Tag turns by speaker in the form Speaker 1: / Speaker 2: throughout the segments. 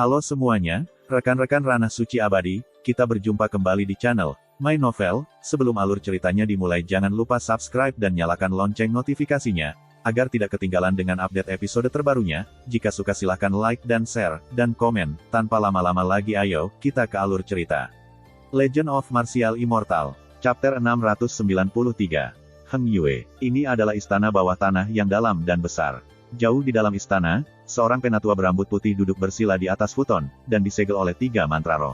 Speaker 1: Halo semuanya, rekan-rekan Ranah Suci Abadi, kita berjumpa kembali di channel My Novel. Sebelum alur ceritanya dimulai, jangan lupa subscribe dan nyalakan lonceng notifikasinya, agar tidak ketinggalan dengan update episode terbarunya. Jika suka silahkan like dan share, dan komen. Tanpa lama-lama lagi ayo, kita ke alur cerita. Legend of Martial Immortal, Chapter 693. Heng Yue. Ini adalah istana bawah tanah yang dalam dan besar. Jauh di dalam istana, seorang penatua berambut putih duduk bersila di atas futon, dan disegel oleh 3 mantra roh.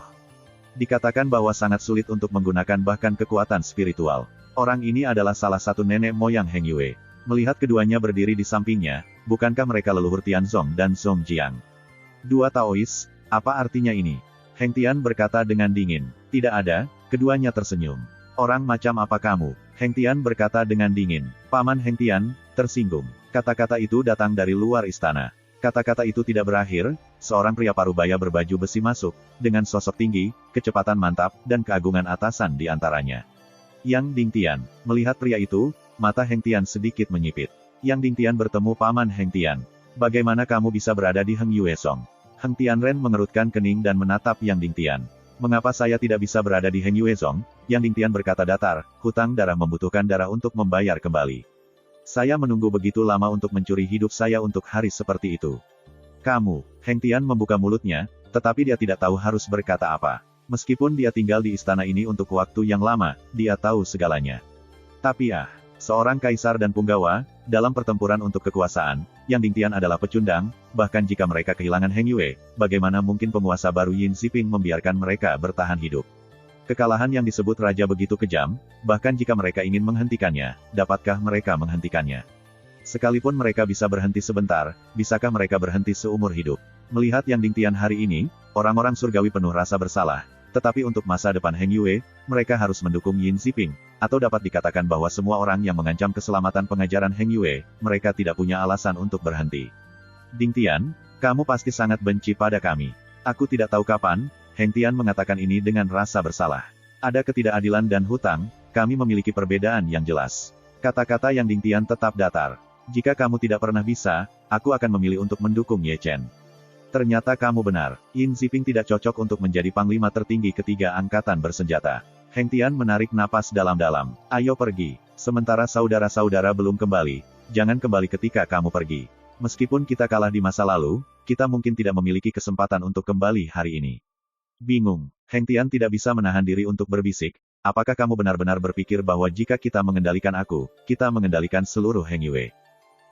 Speaker 1: Dikatakan bahwa sangat sulit untuk menggunakan bahkan kekuatan spiritual. Orang ini adalah salah satu nenek moyang Heng Yue. Melihat keduanya berdiri di sampingnya, bukankah mereka leluhur Tianzong dan Song Jiang? Dua Taois, apa artinya ini? Heng Tian berkata dengan dingin. Tidak ada, keduanya tersenyum. Orang macam apa kamu? Heng Tian berkata dengan dingin. Paman Heng Tian tersinggung. Kata-kata itu datang dari luar istana. Kata-kata itu tidak berakhir, seorang pria parubaya berbaju besi masuk, dengan sosok tinggi, kecepatan mantap, dan keagungan atasan di antaranya. Yang Ding Tian. Melihat pria itu, mata Heng Tian sedikit menyipit. Yang Ding Tian bertemu Paman Heng Tian. Bagaimana kamu bisa berada di Heng Yue Song? Heng Tianren mengerutkan kening dan menatap Yang Ding Tian. Mengapa saya tidak bisa berada di Heng Yue Song? Yang Ding Tian berkata datar, hutang darah membutuhkan darah untuk membayar kembali. Saya menunggu begitu lama untuk mencuri hidup saya untuk hari seperti itu. Kamu, Heng Tian membuka mulutnya, tetapi dia tidak tahu harus berkata apa. Meskipun dia tinggal di istana ini untuk waktu yang lama, dia tahu segalanya. Tapi seorang kaisar dan punggawa, dalam pertempuran untuk kekuasaan, Yang Ding Tian adalah pecundang, bahkan jika mereka kehilangan Heng Yue, bagaimana mungkin penguasa baru Yin Ziping membiarkan mereka bertahan hidup? Kekalahan yang disebut raja begitu kejam, bahkan jika mereka ingin menghentikannya, dapatkah mereka menghentikannya? Sekalipun mereka bisa berhenti sebentar, bisakah mereka berhenti seumur hidup? Melihat Yang Ding Tian hari ini, orang-orang surgawi penuh rasa bersalah, tetapi untuk masa depan Heng Yue, mereka harus mendukung Yin Ziping, atau dapat dikatakan bahwa semua orang yang mengancam keselamatan pengajaran Heng Yue, mereka tidak punya alasan untuk berhenti. Ding Tian, kamu pasti sangat benci pada kami. Aku tidak tahu kapan, Heng Tian mengatakan ini dengan rasa bersalah. Ada ketidakadilan dan hutang, kami memiliki perbedaan yang jelas. Kata-kata Yang Ding Tian tetap datar. Jika kamu tidak pernah bisa, aku akan memilih untuk mendukung Ye Chen. Ternyata kamu benar, Yin Ziping tidak cocok untuk menjadi panglima tertinggi ketiga angkatan bersenjata. Heng Tian menarik napas dalam-dalam. Ayo pergi. Sementara saudara-saudara belum kembali, jangan kembali ketika kamu pergi. Meskipun kita kalah di masa lalu, kita mungkin tidak memiliki kesempatan untuk kembali hari ini. Bingung, Heng Tian tidak bisa menahan diri untuk berbisik. Apakah kamu benar-benar berpikir bahwa jika kita mengendalikan aku, kita mengendalikan seluruh Heng Yue?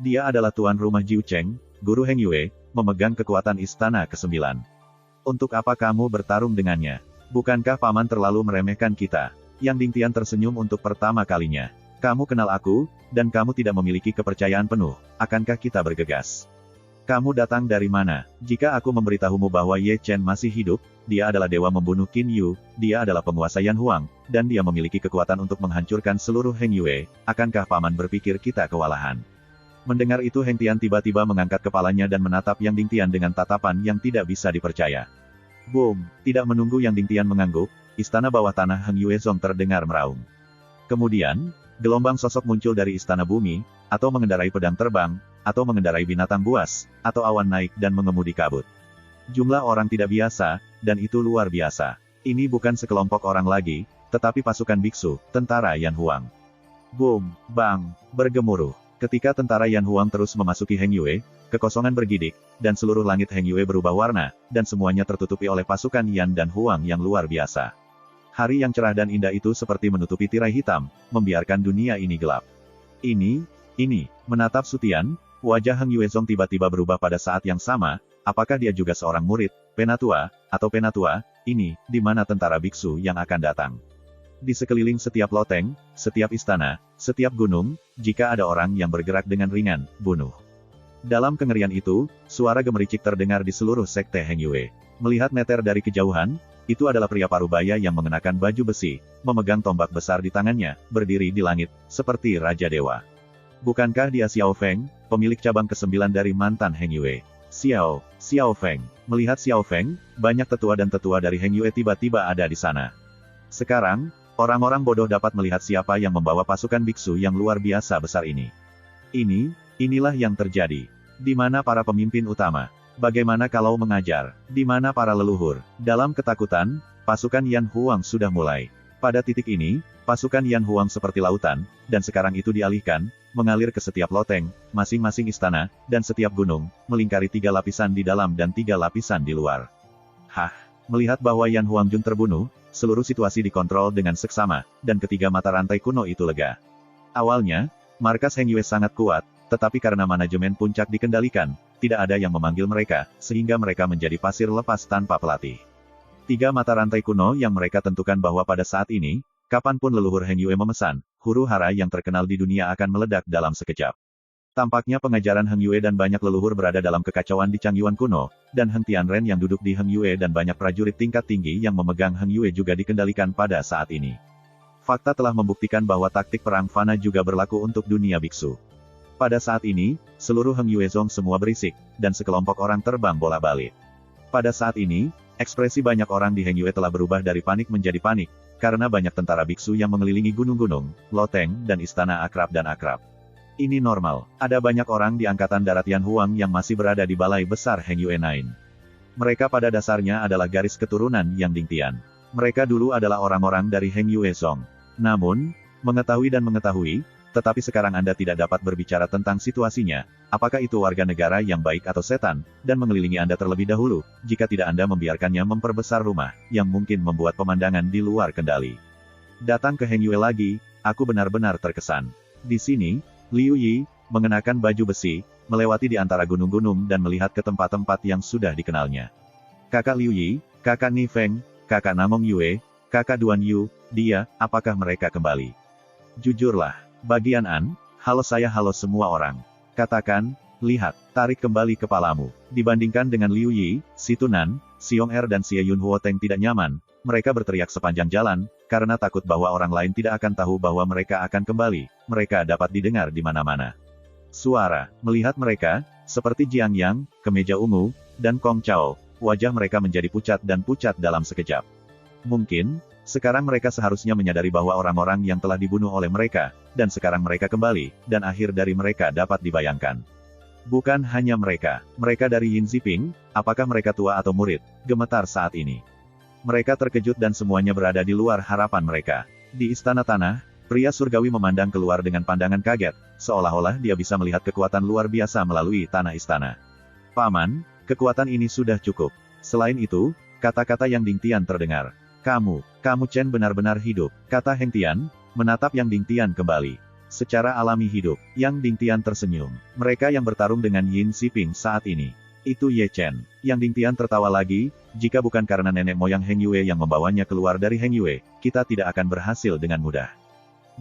Speaker 1: Dia adalah tuan rumah Jiu Cheng, guru Heng Yue, memegang kekuatan istana ke-9. Untuk apa kamu bertarung dengannya? Bukankah paman terlalu meremehkan kita? Yang Ding Tian tersenyum untuk pertama kalinya. Kamu kenal aku, dan kamu tidak memiliki kepercayaan penuh. Akankah kita bergegas? Kamu datang dari mana? Jika aku memberitahumu bahwa Ye Chen masih hidup, dia adalah dewa membunuh Qin Yu, dia adalah penguasa Yan Huang, dan dia memiliki kekuatan untuk menghancurkan seluruh Heng Yue, akankah paman berpikir kita kewalahan? Mendengar itu Heng Tian tiba-tiba mengangkat kepalanya dan menatap Yang Ding Tian dengan tatapan yang tidak bisa dipercaya. Boom! Tidak menunggu Yang Ding Tian mengangguk, istana bawah tanah Heng Yue Song terdengar meraung. Kemudian, gelombang sosok muncul dari istana bumi, atau mengendarai pedang terbang, atau mengendarai binatang buas, atau awan naik dan mengemudi kabut. Jumlah orang tidak biasa, dan itu luar biasa. Ini bukan sekelompok orang lagi, tetapi pasukan biksu, tentara Yan Huang. Boom! Bang! Bergemuruh. Ketika tentara Yan Huang terus memasuki Heng Yue, kekosongan bergidik, dan seluruh langit Heng Yue berubah warna, dan semuanya tertutupi oleh pasukan Yan dan Huang yang luar biasa. Hari yang cerah dan indah itu seperti menutupi tirai hitam, membiarkan dunia ini gelap. Ini, menatap Sutian, wajah Heng Yue Song tiba-tiba berubah pada saat yang sama. Apakah dia juga seorang murid, penatua, atau penatua? Ini, di mana tentara biksu yang akan datang? Di sekeliling setiap loteng, setiap istana, setiap gunung, jika ada orang yang bergerak dengan ringan, bunuh. Dalam kengerian itu, suara gemericik terdengar di seluruh sekte Heng Yue. Melihat meter dari kejauhan, itu adalah pria parubaya yang mengenakan baju besi, memegang tombak besar di tangannya, berdiri di langit, seperti Raja Dewa. Bukankah dia Xiao Feng, pemilik cabang ke-9 dari mantan Heng Yue? Xiao Feng. Melihat Xiao Feng, banyak tetua dan tetua dari Heng Yue tiba-tiba ada di sana. Sekarang, orang-orang bodoh dapat melihat siapa yang membawa pasukan biksu yang luar biasa besar ini. Inilah yang terjadi. Di mana para pemimpin utama? Bagaimana kalau mengajar? Di mana para leluhur? Dalam ketakutan, pasukan Yan Huang sudah mulai. Pada titik ini, pasukan Yan Huang seperti lautan, dan sekarang itu dialihkan, mengalir ke setiap loteng, masing-masing istana, dan setiap gunung, melingkari 3 lapisan di dalam dan 3 lapisan di luar. Hah! Melihat bahwa Yan Huangjun terbunuh, seluruh situasi dikontrol dengan seksama, dan ketiga mata rantai kuno itu lega. Awalnya, markas Heng Yue sangat kuat, tetapi karena manajemen puncak dikendalikan, tidak ada yang memanggil mereka, sehingga mereka menjadi pasir lepas tanpa pelatih. 3 mata rantai kuno yang mereka tentukan bahwa pada saat ini, kapanpun leluhur Heng Yue memesan, huru-hara yang terkenal di dunia akan meledak dalam sekejap. Tampaknya pengajaran Heng Yue dan banyak leluhur berada dalam kekacauan di Changyuan kuno, dan Heng Tianren yang duduk di Heng Yue dan banyak prajurit tingkat tinggi yang memegang Heng Yue juga dikendalikan pada saat ini. Fakta telah membuktikan bahwa taktik perang fana juga berlaku untuk dunia biksu. Pada saat ini, seluruh Heng Yue Zong semua berisik, dan sekelompok orang terbang bola-balik. Pada saat ini, ekspresi banyak orang di Heng Yue telah berubah dari panik menjadi panik, karena banyak tentara biksu yang mengelilingi gunung-gunung, loteng, dan istana akrab dan akrab. Ini normal, ada banyak orang di Angkatan Darat Yan Huang yang masih berada di Balai Besar Heng Yue Nine. Mereka pada dasarnya adalah garis keturunan Yang Dingtian. Mereka dulu adalah orang-orang dari Heng Yue Zong. Namun, mengetahui, tetapi sekarang Anda tidak dapat berbicara tentang situasinya, apakah itu warga negara yang baik atau setan, dan mengelilingi Anda terlebih dahulu, jika tidak Anda membiarkannya memperbesar rumah, yang mungkin membuat pemandangan di luar kendali. Datang ke Heng Yue lagi, aku benar-benar terkesan. Di sini, Liu Yi, mengenakan baju besi, melewati di antara gunung-gunung dan melihat ke tempat-tempat yang sudah dikenalnya. Kakak Liu Yi, kakak Ni Feng, kakak Namong Yue, kakak Duan Yu, dia, apakah mereka kembali? Jujurlah. Bagian An, halo semua orang. Katakan, lihat, tarik kembali kepalamu. Dibandingkan dengan Liu Yi, Si Tunan, Xiong Er dan Xie Yun Huoteng tidak nyaman, mereka berteriak sepanjang jalan, karena takut bahwa orang lain tidak akan tahu bahwa mereka akan kembali, mereka dapat didengar di mana-mana. Suara, melihat mereka, seperti Jiang Yang, kemeja ungu, dan Kong Chao, wajah mereka menjadi pucat dan pucat dalam sekejap. Mungkin, sekarang mereka seharusnya menyadari bahwa orang-orang yang telah dibunuh oleh mereka, dan sekarang mereka kembali, dan akhir dari mereka dapat dibayangkan. Bukan hanya mereka dari Yin Ziping, apakah mereka tua atau murid, gemetar saat ini. Mereka terkejut dan semuanya berada di luar harapan mereka. Di Istana Tanah, pria surgawi memandang keluar dengan pandangan kaget, seolah-olah dia bisa melihat kekuatan luar biasa melalui tanah istana. Paman, kekuatan ini sudah cukup. Selain itu, kata-kata Yang Dingtian terdengar. Kamu Chen benar-benar hidup, kata Heng Tian, menatap Yang Dingtian kembali. Secara alami hidup, Yang Dingtian tersenyum. Mereka yang bertarung dengan Yin Ziping saat ini. Itu Ye Chen. Yang Dingtian tertawa lagi, jika bukan karena nenek moyang Heng Yue yang membawanya keluar dari Heng Yue, kita tidak akan berhasil dengan mudah.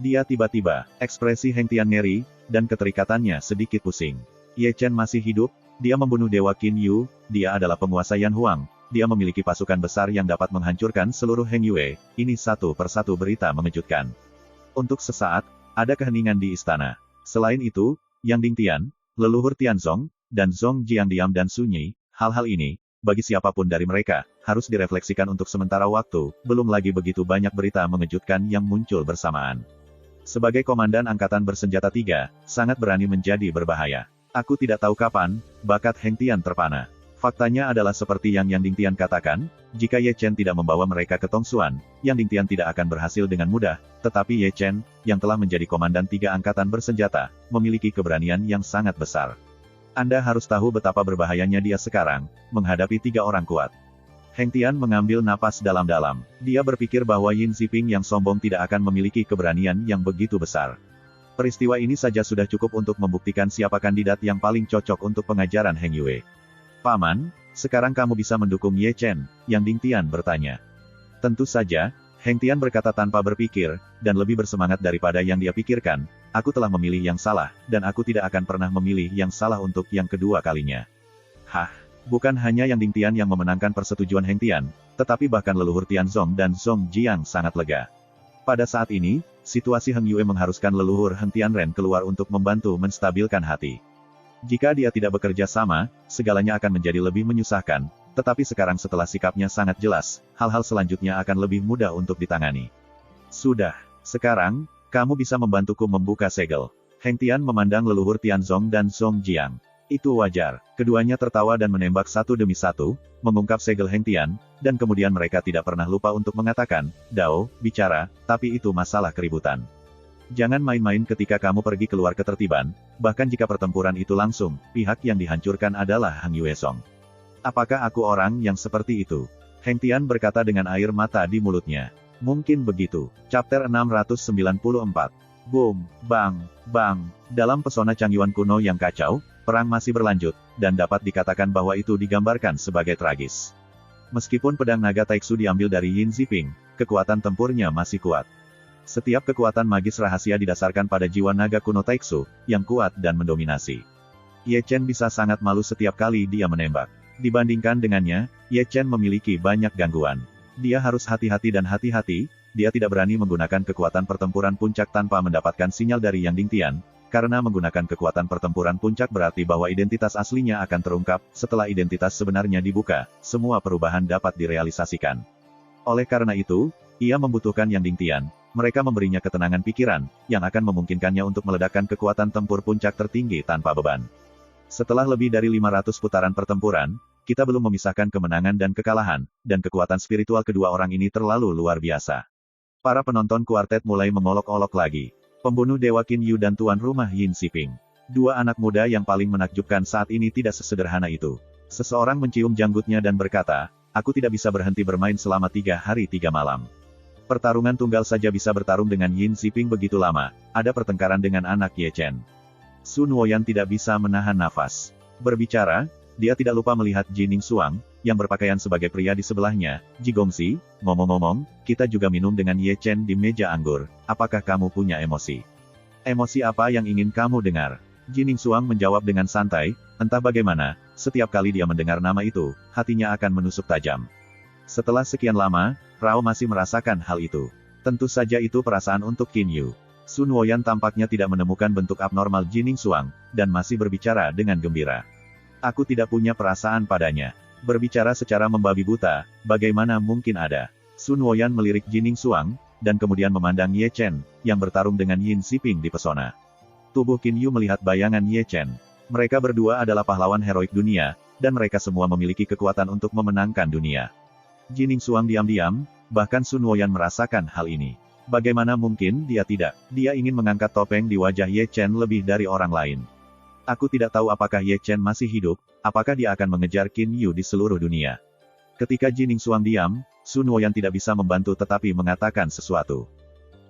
Speaker 1: Dia tiba-tiba, ekspresi Heng Tian ngeri, dan keterikatannya sedikit pusing. Ye Chen masih hidup, dia membunuh Dewa Qin Yu, dia adalah penguasa Yan Huang. Dia memiliki pasukan besar yang dapat menghancurkan seluruh Heng Yue, ini satu persatu berita mengejutkan. Untuk sesaat, ada keheningan di istana. Selain itu, Yang Dingtian, leluhur Tianzong, dan Zong Jiangdiam dan Sunyi, hal-hal ini, bagi siapapun dari mereka, harus direfleksikan untuk sementara waktu, belum lagi begitu banyak berita mengejutkan yang muncul bersamaan. Sebagai komandan Angkatan Bersenjata 3, sangat berani menjadi berbahaya. Aku tidak tahu kapan, bakat Heng Tian terpana. Faktanya adalah seperti yang Dingtian katakan, jika Ye Chen tidak membawa mereka ke Tongsuan, Yang Dingtian tidak akan berhasil dengan mudah, tetapi Ye Chen, yang telah menjadi komandan 3 angkatan bersenjata, memiliki keberanian yang sangat besar. Anda harus tahu betapa berbahayanya dia sekarang, menghadapi 3 orang kuat. Heng Tian mengambil napas dalam-dalam. Dia berpikir bahwa Yin Ziping yang sombong tidak akan memiliki keberanian yang begitu besar. Peristiwa ini saja sudah cukup untuk membuktikan siapa kandidat yang paling cocok untuk pengajaran Heng Yue. Paman, sekarang kamu bisa mendukung Ye Chen, Yang Dingtian bertanya. Tentu saja, Heng Tian berkata tanpa berpikir, dan lebih bersemangat daripada yang dia pikirkan, aku telah memilih yang salah, dan aku tidak akan pernah memilih yang salah untuk yang kedua kalinya. Hah, bukan hanya Yang Dingtian yang memenangkan persetujuan Heng Tian, tetapi bahkan leluhur Tianzong dan Zong Jiang sangat lega. Pada saat ini, situasi Heng Yue mengharuskan leluhur Heng Tianren keluar untuk membantu menstabilkan hati. Jika dia tidak bekerja sama, segalanya akan menjadi lebih menyusahkan, tetapi sekarang setelah sikapnya sangat jelas, hal-hal selanjutnya akan lebih mudah untuk ditangani. Sudah, sekarang, kamu bisa membantuku membuka segel. Heng Tian memandang leluhur Tianzong dan Zong Jiang. Itu wajar. Keduanya tertawa dan menembak satu demi satu, mengungkap segel Heng Tian, dan kemudian mereka tidak pernah lupa untuk mengatakan, Dao, bicara, tapi itu masalah keributan. Jangan main-main ketika kamu pergi keluar ketertiban, bahkan jika pertempuran itu langsung, pihak yang dihancurkan adalah Hang Yuesong. Apakah aku orang yang seperti itu? Heng Tian berkata dengan air mata di mulutnya. Mungkin begitu. Chapter 694. Boom, bang, bang. Dalam pesona Changyuan kuno yang kacau, perang masih berlanjut, dan dapat dikatakan bahwa itu digambarkan sebagai tragis. Meskipun pedang naga Taiksu diambil dari Yin Ziping, kekuatan tempurnya masih kuat. Setiap kekuatan magis rahasia didasarkan pada jiwa naga kuno Taiksu, yang kuat dan mendominasi. Ye Chen bisa sangat malu setiap kali dia menembak. Dibandingkan dengannya, Ye Chen memiliki banyak gangguan. Dia harus hati-hati dan hati-hati, dia tidak berani menggunakan kekuatan pertempuran puncak tanpa mendapatkan sinyal dari Yang Dingtian. Karena menggunakan kekuatan pertempuran puncak berarti bahwa identitas aslinya akan terungkap, setelah identitas sebenarnya dibuka, semua perubahan dapat direalisasikan. Oleh karena itu, ia membutuhkan Yang Dingtian, mereka memberinya ketenangan pikiran, yang akan memungkinkannya untuk meledakkan kekuatan tempur puncak tertinggi tanpa beban. Setelah lebih dari 500 putaran pertempuran, kita belum memisahkan kemenangan dan kekalahan, dan kekuatan spiritual kedua orang ini terlalu luar biasa. Para penonton kuartet mulai mengolok-olok lagi. Pembunuh Dewa Qin Yu dan tuan rumah Yin Ziping. Dua anak muda yang paling menakjubkan saat ini tidak sesederhana itu. Seseorang mencium janggutnya dan berkata, aku tidak bisa berhenti bermain selama 3 hari 3 malam. Pertarungan tunggal saja bisa bertarung dengan Yin Ziping begitu lama, ada pertengkaran dengan anak Ye Chen. Sun Woyan tidak bisa menahan nafas. Berbicara, dia tidak lupa melihat Jining Suang, yang berpakaian sebagai pria di sebelahnya. Ji Gongxi, ngomong-ngomong, kita juga minum dengan Ye Chen di meja anggur, apakah kamu punya emosi? Emosi apa yang ingin kamu dengar? Jining Suang menjawab dengan santai, entah bagaimana, setiap kali dia mendengar nama itu, hatinya akan menusuk tajam. Setelah sekian lama, Rao masih merasakan hal itu. Tentu saja itu perasaan untuk Qin Yu. Sun Woyan tampaknya tidak menemukan bentuk abnormal Jining Suang, dan masih berbicara dengan gembira. Aku tidak punya perasaan padanya. Berbicara secara membabi buta, bagaimana mungkin ada? Sun Woyan melirik Jining Suang, dan kemudian memandang Ye Chen, yang bertarung dengan Yin Ziping di pesona. Tubuh Qin Yu melihat bayangan Ye Chen. Mereka berdua adalah pahlawan heroik dunia, dan mereka semua memiliki kekuatan untuk memenangkan dunia. Jining Suang diam-diam, bahkan Sun Woyan merasakan hal ini. Bagaimana mungkin dia tidak? Dia ingin mengangkat topeng di wajah Ye Chen lebih dari orang lain. Aku tidak tahu apakah Ye Chen masih hidup, apakah dia akan mengejar Qin Yu di seluruh dunia. Ketika Jining Suang diam, Sun Woyan tidak bisa membantu tetapi mengatakan sesuatu.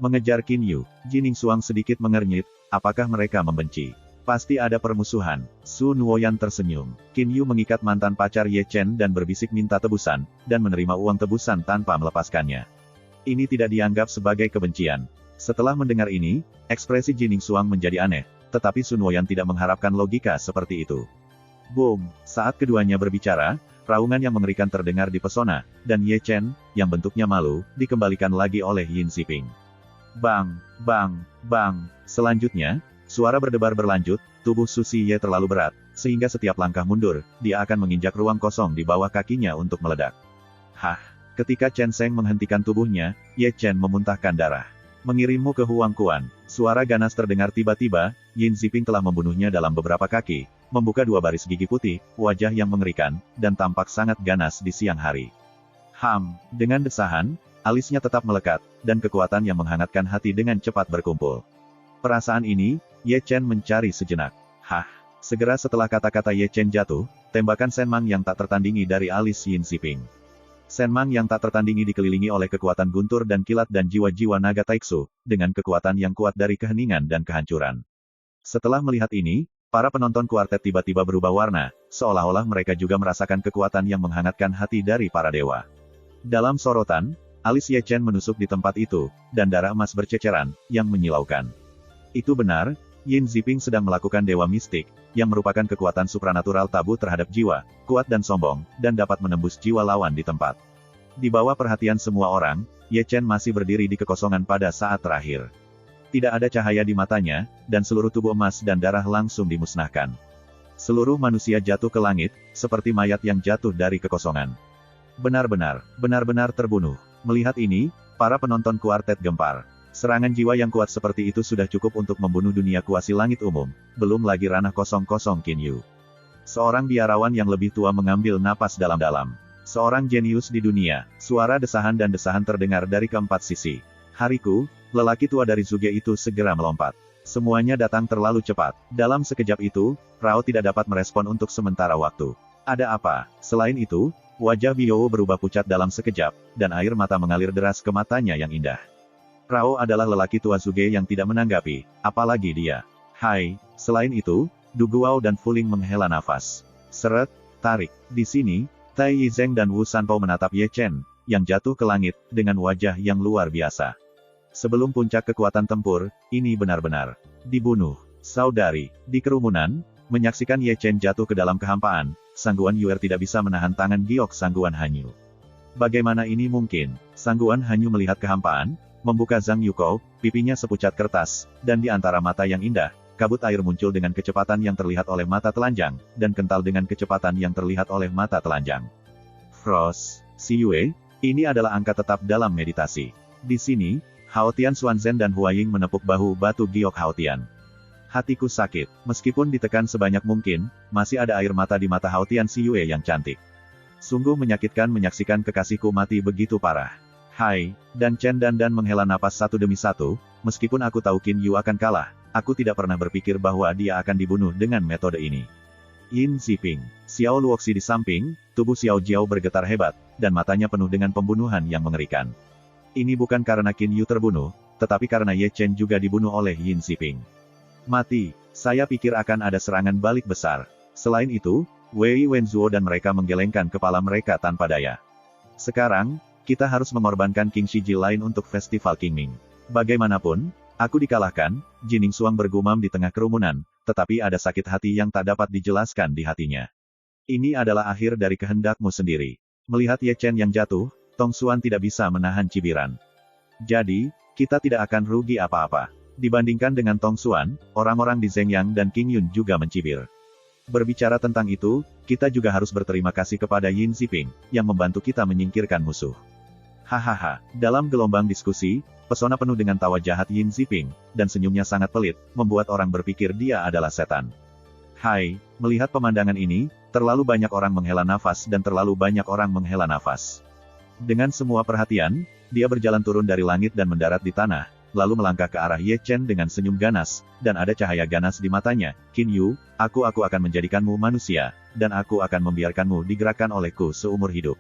Speaker 1: Mengejar Qin Yu, Jining Suang sedikit mengernyit, apakah mereka membenci? Pasti ada permusuhan. Sun Woyan tersenyum. Qin Yu mengikat mantan pacar Ye Chen dan berbisik minta tebusan, dan menerima uang tebusan tanpa melepaskannya. Ini tidak dianggap sebagai kebencian. Setelah mendengar ini, ekspresi Jining Suang menjadi aneh, tetapi Sun Woyan tidak mengharapkan logika seperti itu. Boom! Saat keduanya berbicara, raungan yang mengerikan terdengar di pesona, dan Ye Chen, yang bentuknya malu, dikembalikan lagi oleh Yin Ziping. Bang! Bang! Bang! Selanjutnya, suara berdebar berlanjut, tubuh Susi Ye terlalu berat, sehingga setiap langkah mundur, dia akan menginjak ruang kosong di bawah kakinya untuk meledak. Hah! Ketika Chen Sheng menghentikan tubuhnya, Ye Chen memuntahkan darah. Mengirimmu ke Huang Quan. Suara ganas terdengar tiba-tiba, Yin Ziping telah membunuhnya dalam beberapa kaki, membuka 2 baris gigi putih, wajah yang mengerikan, dan tampak sangat ganas di siang hari. Dengan desahan, alisnya tetap melekat, dan kekuatan yang menghangatkan hati dengan cepat berkumpul. Perasaan ini, Ye Chen mencari sejenak. Segera setelah kata-kata Ye Chen jatuh, tembakan Senmang yang tak tertandingi dari alis Yin Ziping. Senmang yang tak tertandingi dikelilingi oleh kekuatan guntur dan kilat dan jiwa-jiwa naga Taiksu, dengan kekuatan yang kuat dari keheningan dan kehancuran. Setelah melihat ini, para penonton kuartet tiba-tiba berubah warna, seolah-olah mereka juga merasakan kekuatan yang menghangatkan hati dari para dewa. Dalam sorotan, alis Ye Chen menusuk di tempat itu, dan darah emas berceceran, yang menyilaukan. Itu benar, Yin Ziping sedang melakukan dewa mistik, yang merupakan kekuatan supranatural tabu terhadap jiwa, kuat dan sombong, dan dapat menembus jiwa lawan di tempat. Di bawah perhatian semua orang, Ye Chen masih berdiri di kekosongan pada saat terakhir. Tidak ada cahaya di matanya, dan seluruh tubuh emas dan darah langsung dimusnahkan. Seluruh manusia jatuh ke langit, seperti mayat yang jatuh dari kekosongan. Benar-benar terbunuh. Melihat ini, para penonton kuartet gempar. Serangan jiwa yang kuat seperti itu sudah cukup untuk membunuh dunia kuasi langit umum, belum lagi ranah kosong Qin Yu. Seorang biarawan yang lebih tua mengambil napas dalam-dalam. Seorang jenius di dunia. Suara desahan dan desahan terdengar dari keempat sisi. Hariku, lelaki tua dari Zuge itu segera melompat. Semuanya datang terlalu cepat. Dalam sekejap itu, Rao tidak dapat merespon untuk sementara waktu. Ada apa? Selain itu, wajah Biyowo berubah pucat dalam sekejap, dan air mata mengalir deras ke matanya yang indah. Rao adalah lelaki tua Zuge yang tidak menanggapi, apalagi dia. Hai, selain itu, Du Guao dan Fuling menghela nafas. Seret, tarik. Di sini, Tai Yizeng dan Wu Sanpo menatap Ye Chen, yang jatuh ke langit, dengan wajah yang luar biasa. Sebelum puncak kekuatan tempur, ini benar-benar dibunuh. Saudari, di kerumunan, menyaksikan Ye Chen jatuh ke dalam kehampaan, Sangguan Yuer tidak bisa menahan tangan giok Sangguan Hanyu. Bagaimana ini mungkin? Sangguan Hanyu melihat kehampaan, membuka Zhang Yuko, pipinya sepucat kertas, dan di antara mata yang indah, kabut air muncul dengan kecepatan yang terlihat oleh mata telanjang, dan kental dengan kecepatan yang terlihat oleh mata telanjang. Frost, Si Yue, ini adalah angka tetap dalam meditasi. Di sini, Haotian Xuanzhen dan Huaying menepuk bahu batu giok Haotian. Hatiku sakit, meskipun ditekan sebanyak mungkin, masih ada air mata di mata Haotian Si Yue yang cantik. Sungguh menyakitkan menyaksikan kekasihku mati begitu parah. Hai, dan Chen Dan menghela napas satu demi satu, meskipun aku tahu Qin Yu akan kalah, aku tidak pernah berpikir bahwa dia akan dibunuh dengan metode ini. Yin Ziping, Xiao Luoxi di samping, tubuh Xiao Jiao bergetar hebat, dan matanya penuh dengan pembunuhan yang mengerikan. Ini bukan karena Qin Yu terbunuh, tetapi karena Ye Chen juga dibunuh oleh Yin Ziping. Mati, saya pikir akan ada serangan balik besar. Selain itu, Wei Wenzuo dan mereka menggelengkan kepala mereka tanpa daya. Sekarang, kita harus mengorbankan King Shiji lain untuk festival Qingming. Bagaimanapun, aku dikalahkan, Jining Suang bergumam di tengah kerumunan, tetapi ada sakit hati yang tak dapat dijelaskan di hatinya. Ini adalah akhir dari kehendakmu sendiri. Melihat Ye Chen yang jatuh, Tong Xuan tidak bisa menahan cibiran. Jadi, kita tidak akan rugi apa-apa. Dibandingkan dengan Tong Xuan, orang-orang di Zhengyang dan Qing Yun juga mencibir. Berbicara tentang itu, kita juga harus berterima kasih kepada Yin Ziping, yang membantu kita menyingkirkan musuh. Hahaha, dalam gelombang diskusi, pesona penuh dengan tawa jahat Yin Ziping, dan senyumnya sangat pelit, membuat orang berpikir dia adalah setan. Hai, melihat pemandangan ini, terlalu banyak orang menghela nafas dan terlalu banyak orang menghela nafas. Dengan semua perhatian, dia berjalan turun dari langit dan mendarat di tanah, lalu melangkah ke arah Ye Chen dengan senyum ganas, dan ada cahaya ganas di matanya. Qin Yu, aku akan menjadikanmu manusia, dan aku akan membiarkanmu digerakkan olehku seumur hidup.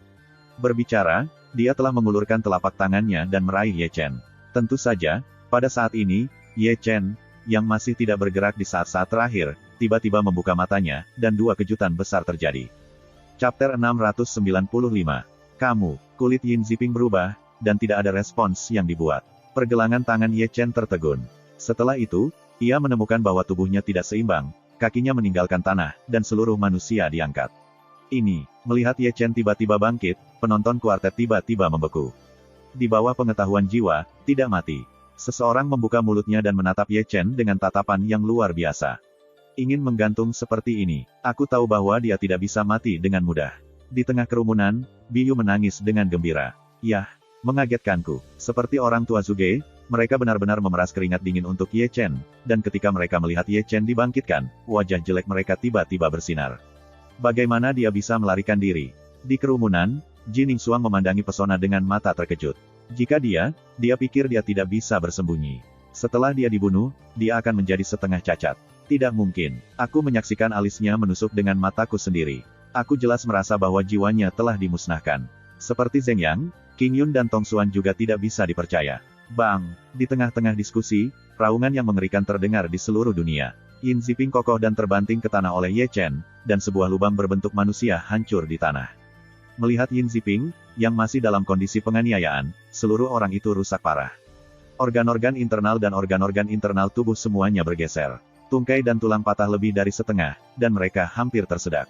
Speaker 1: Berbicara, dia telah mengulurkan telapak tangannya dan meraih Ye Chen. Tentu saja, pada saat ini, Ye Chen, yang masih tidak bergerak di saat-saat terakhir, tiba-tiba membuka matanya, dan dua kejutan besar terjadi. Chapter 695. Kamu, kulit Yin Ziping berubah, dan tidak ada respons yang dibuat. Pergelangan tangan Ye Chen tertegun. Setelah itu, ia menemukan bahwa tubuhnya tidak seimbang, kakinya meninggalkan tanah, dan seluruh manusia diangkat. Ini, melihat Ye Chen tiba-tiba bangkit, penonton kuartet tiba-tiba membeku. Di bawah pengetahuan jiwa, tidak mati. Seseorang membuka mulutnya dan menatap Ye Chen dengan tatapan yang luar biasa. Ingin menggantung seperti ini, aku tahu bahwa dia tidak bisa mati dengan mudah. Di tengah kerumunan, Biyu menangis dengan gembira. Yah, mengagetkanku. Seperti orang tua Zuge, mereka benar-benar memeras keringat dingin untuk Ye Chen, dan ketika mereka melihat Ye Chen dibangkitkan, wajah jelek mereka tiba-tiba bersinar. Bagaimana dia bisa melarikan diri? Di kerumunan, Jining Suang memandangi pesona dengan mata terkejut. Jika dia pikir dia tidak bisa bersembunyi. Setelah dia dibunuh, dia akan menjadi setengah cacat. Tidak mungkin. Aku menyaksikan alisnya menusuk dengan mataku sendiri. Aku jelas merasa bahwa jiwanya telah dimusnahkan. Seperti Zheng Yang, Qing Yun dan Tong Xuan juga tidak bisa dipercaya. Bang! Di tengah-tengah diskusi, raungan yang mengerikan terdengar di seluruh dunia. Yin Ziping kokoh dan terbanting ke tanah oleh Ye Chen, dan sebuah lubang berbentuk manusia hancur di tanah. Melihat Yin Ziping, yang masih dalam kondisi penganiayaan, seluruh orang itu rusak parah. Organ-organ internal dan organ-organ internal tubuh semuanya bergeser. Tungkai dan tulang patah lebih dari setengah, dan mereka hampir tersedak.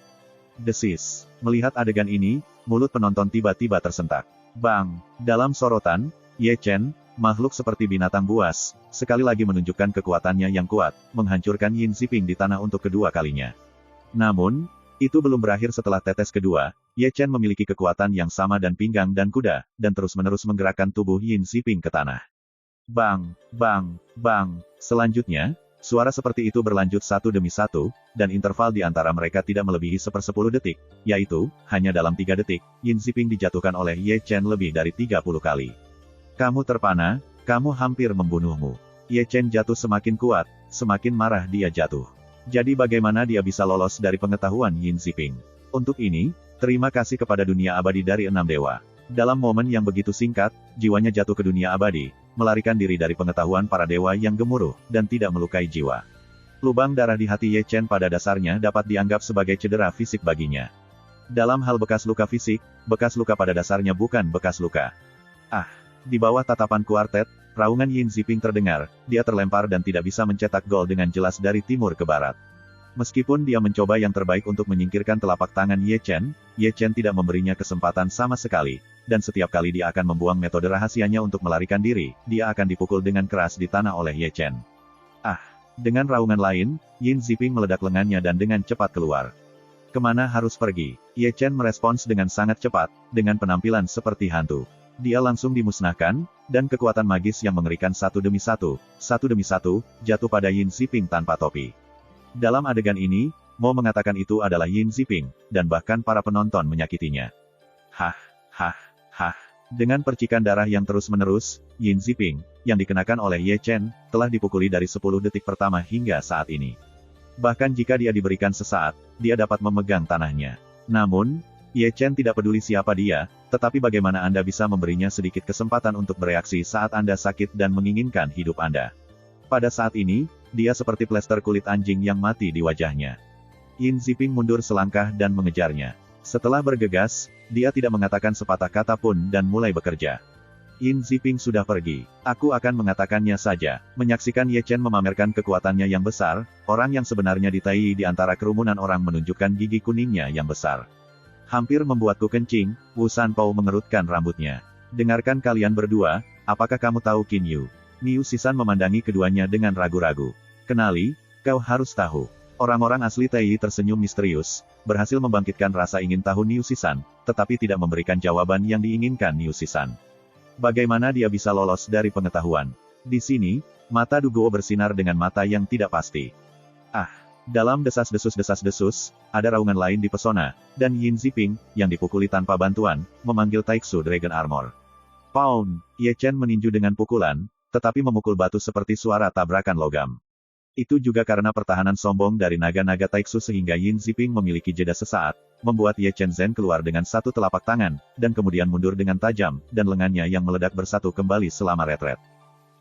Speaker 1: Desis. Melihat adegan ini, mulut penonton tiba-tiba tersentak. Bang! Dalam sorotan, Ye Chen, makhluk seperti binatang buas, sekali lagi menunjukkan kekuatannya yang kuat, menghancurkan Yin Ziping di tanah untuk kedua kalinya. Namun, itu belum berakhir setelah tetes kedua, Ye Chen memiliki kekuatan yang sama dan pinggang dan kuda, dan terus-menerus menggerakkan tubuh Yin Ziping ke tanah. Bang! Bang! Bang! Selanjutnya, Suara seperti itu berlanjut satu demi satu, dan interval di antara mereka tidak melebihi 1/10 detik, yaitu, hanya dalam 3 detik, Yin Ziping dijatuhkan oleh Ye Chen lebih dari 30 kali. Kamu terpana, kamu hampir membunuhmu. Ye Chen jatuh semakin kuat, semakin marah dia jatuh. Jadi bagaimana dia bisa lolos dari pengetahuan Yin Ziping? Untuk ini, terima kasih kepada dunia abadi dari 6 dewa. Dalam momen yang begitu singkat, jiwanya jatuh ke dunia abadi, melarikan diri dari pengetahuan para dewa yang gemuruh, dan tidak melukai jiwa. Lubang darah di hati Ye Chen pada dasarnya dapat dianggap sebagai cedera fisik baginya. Dalam hal bekas luka fisik, bekas luka pada dasarnya bukan bekas luka. Di bawah tatapan kuartet, raungan Yin Ziping terdengar, dia terlempar dan tidak bisa mencetak gol dengan jelas dari timur ke barat. Meskipun dia mencoba yang terbaik untuk menyingkirkan telapak tangan Ye Chen tidak memberinya kesempatan sama sekali, dan setiap kali dia akan membuang metode rahasianya untuk melarikan diri, dia akan dipukul dengan keras di tanah oleh Ye Chen. Dengan raungan lain, Yin Ziping meledak lengannya dan dengan cepat keluar. Kemana harus pergi? Ye Chen merespons dengan sangat cepat, dengan penampilan seperti hantu. Dia langsung dimusnahkan, dan kekuatan magis yang mengerikan satu demi satu, jatuh pada Yin Ziping tanpa topi. Dalam adegan ini, Mo mengatakan itu adalah Yin Ziping, dan bahkan para penonton menyakitinya. Dengan percikan darah yang terus-menerus, Yin Ziping, yang dikenakan oleh Ye Chen, telah dipukuli dari 10 detik pertama hingga saat ini. Bahkan jika dia diberikan sesaat, dia dapat memegang tanahnya. Namun, Ye Chen tidak peduli siapa dia, tetapi bagaimana Anda bisa memberinya sedikit kesempatan untuk bereaksi saat Anda sakit dan menginginkan hidup Anda. Pada saat ini, dia seperti plester kulit anjing yang mati di wajahnya. Yin Ziping mundur selangkah dan mengejarnya. Setelah bergegas, dia tidak mengatakan sepatah kata pun dan mulai bekerja. Yin Ziping sudah pergi. Aku akan mengatakannya saja. Menyaksikan Ye Chen memamerkan kekuatannya yang besar, orang yang sebenarnya ditayai di antara kerumunan orang menunjukkan gigi kuningnya yang besar. Hampir membuatku kencing, Wu Sanpao mengerutkan rambutnya. Dengarkan kalian berdua, apakah kamu tahu Qin Yu? Niu Sisan memandangi keduanya dengan ragu-ragu. Kenali, kau harus tahu. Orang-orang asli Taiyi tersenyum misterius, berhasil membangkitkan rasa ingin tahu Niu Sisan, tetapi tidak memberikan jawaban yang diinginkan Niu Sisan. Bagaimana dia bisa lolos dari pengetahuan? Di sini, mata Du Guo bersinar dengan mata yang tidak pasti. Dalam desas-desus, ada raungan lain di pesona, dan Yin Ziping, yang dipukuli tanpa bantuan, memanggil Taiksu Dragon Armor. Pound! Ye Chen meninju dengan pukulan, tetapi memukul batu seperti suara tabrakan logam. Itu juga karena pertahanan sombong dari naga-naga Taiksu sehingga Yin Ziping memiliki jeda sesaat, membuat Ye Chen Zhen keluar dengan satu telapak tangan, dan kemudian mundur dengan tajam, dan lengannya yang meledak bersatu kembali selama retret.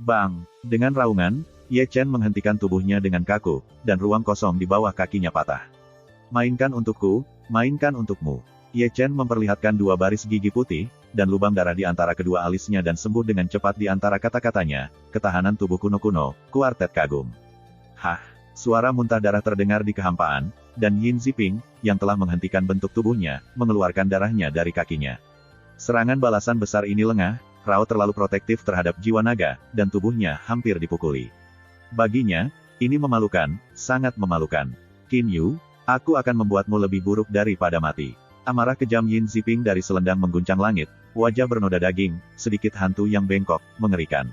Speaker 1: Bang! Dengan raungan, Ye Chen menghentikan tubuhnya dengan kaku, dan ruang kosong di bawah kakinya patah. Mainkan untukku, mainkan untukmu. Ye Chen memperlihatkan 2 baris gigi putih, dan lubang darah di antara kedua alisnya dan sembuh dengan cepat di antara kata-katanya, ketahanan tubuh kuno-kuno, kuartet kagum. Suara muntah darah terdengar di kehampaan, dan Yin Ziping, yang telah menghentikan bentuk tubuhnya, mengeluarkan darahnya dari kakinya. Serangan balasan besar ini lengah, Rao terlalu protektif terhadap jiwa naga, dan tubuhnya hampir dipukuli. Baginya, ini memalukan, sangat memalukan. Qin Yu, aku akan membuatmu lebih buruk daripada mati. Amarah kejam Yin Ziping dari selendang mengguncang langit, wajah bernoda daging, sedikit hantu yang bengkok, mengerikan.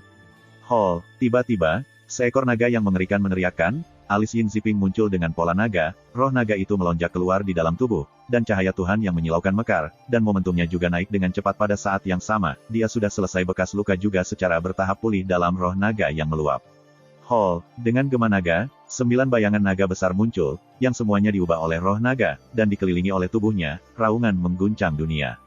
Speaker 1: Tiba-tiba, seekor naga yang mengerikan meneriakkan, alis Yin Ziping muncul dengan pola naga, roh naga itu melonjak keluar di dalam tubuh, dan cahaya Tuhan yang menyilaukan mekar, dan momentumnya juga naik dengan cepat pada saat yang sama, dia sudah selesai bekas luka juga secara bertahap pulih dalam roh naga yang meluap. Dengan gema naga, 9 bayangan naga besar muncul, yang semuanya diubah oleh roh naga, dan dikelilingi oleh tubuhnya, raungan mengguncang dunia.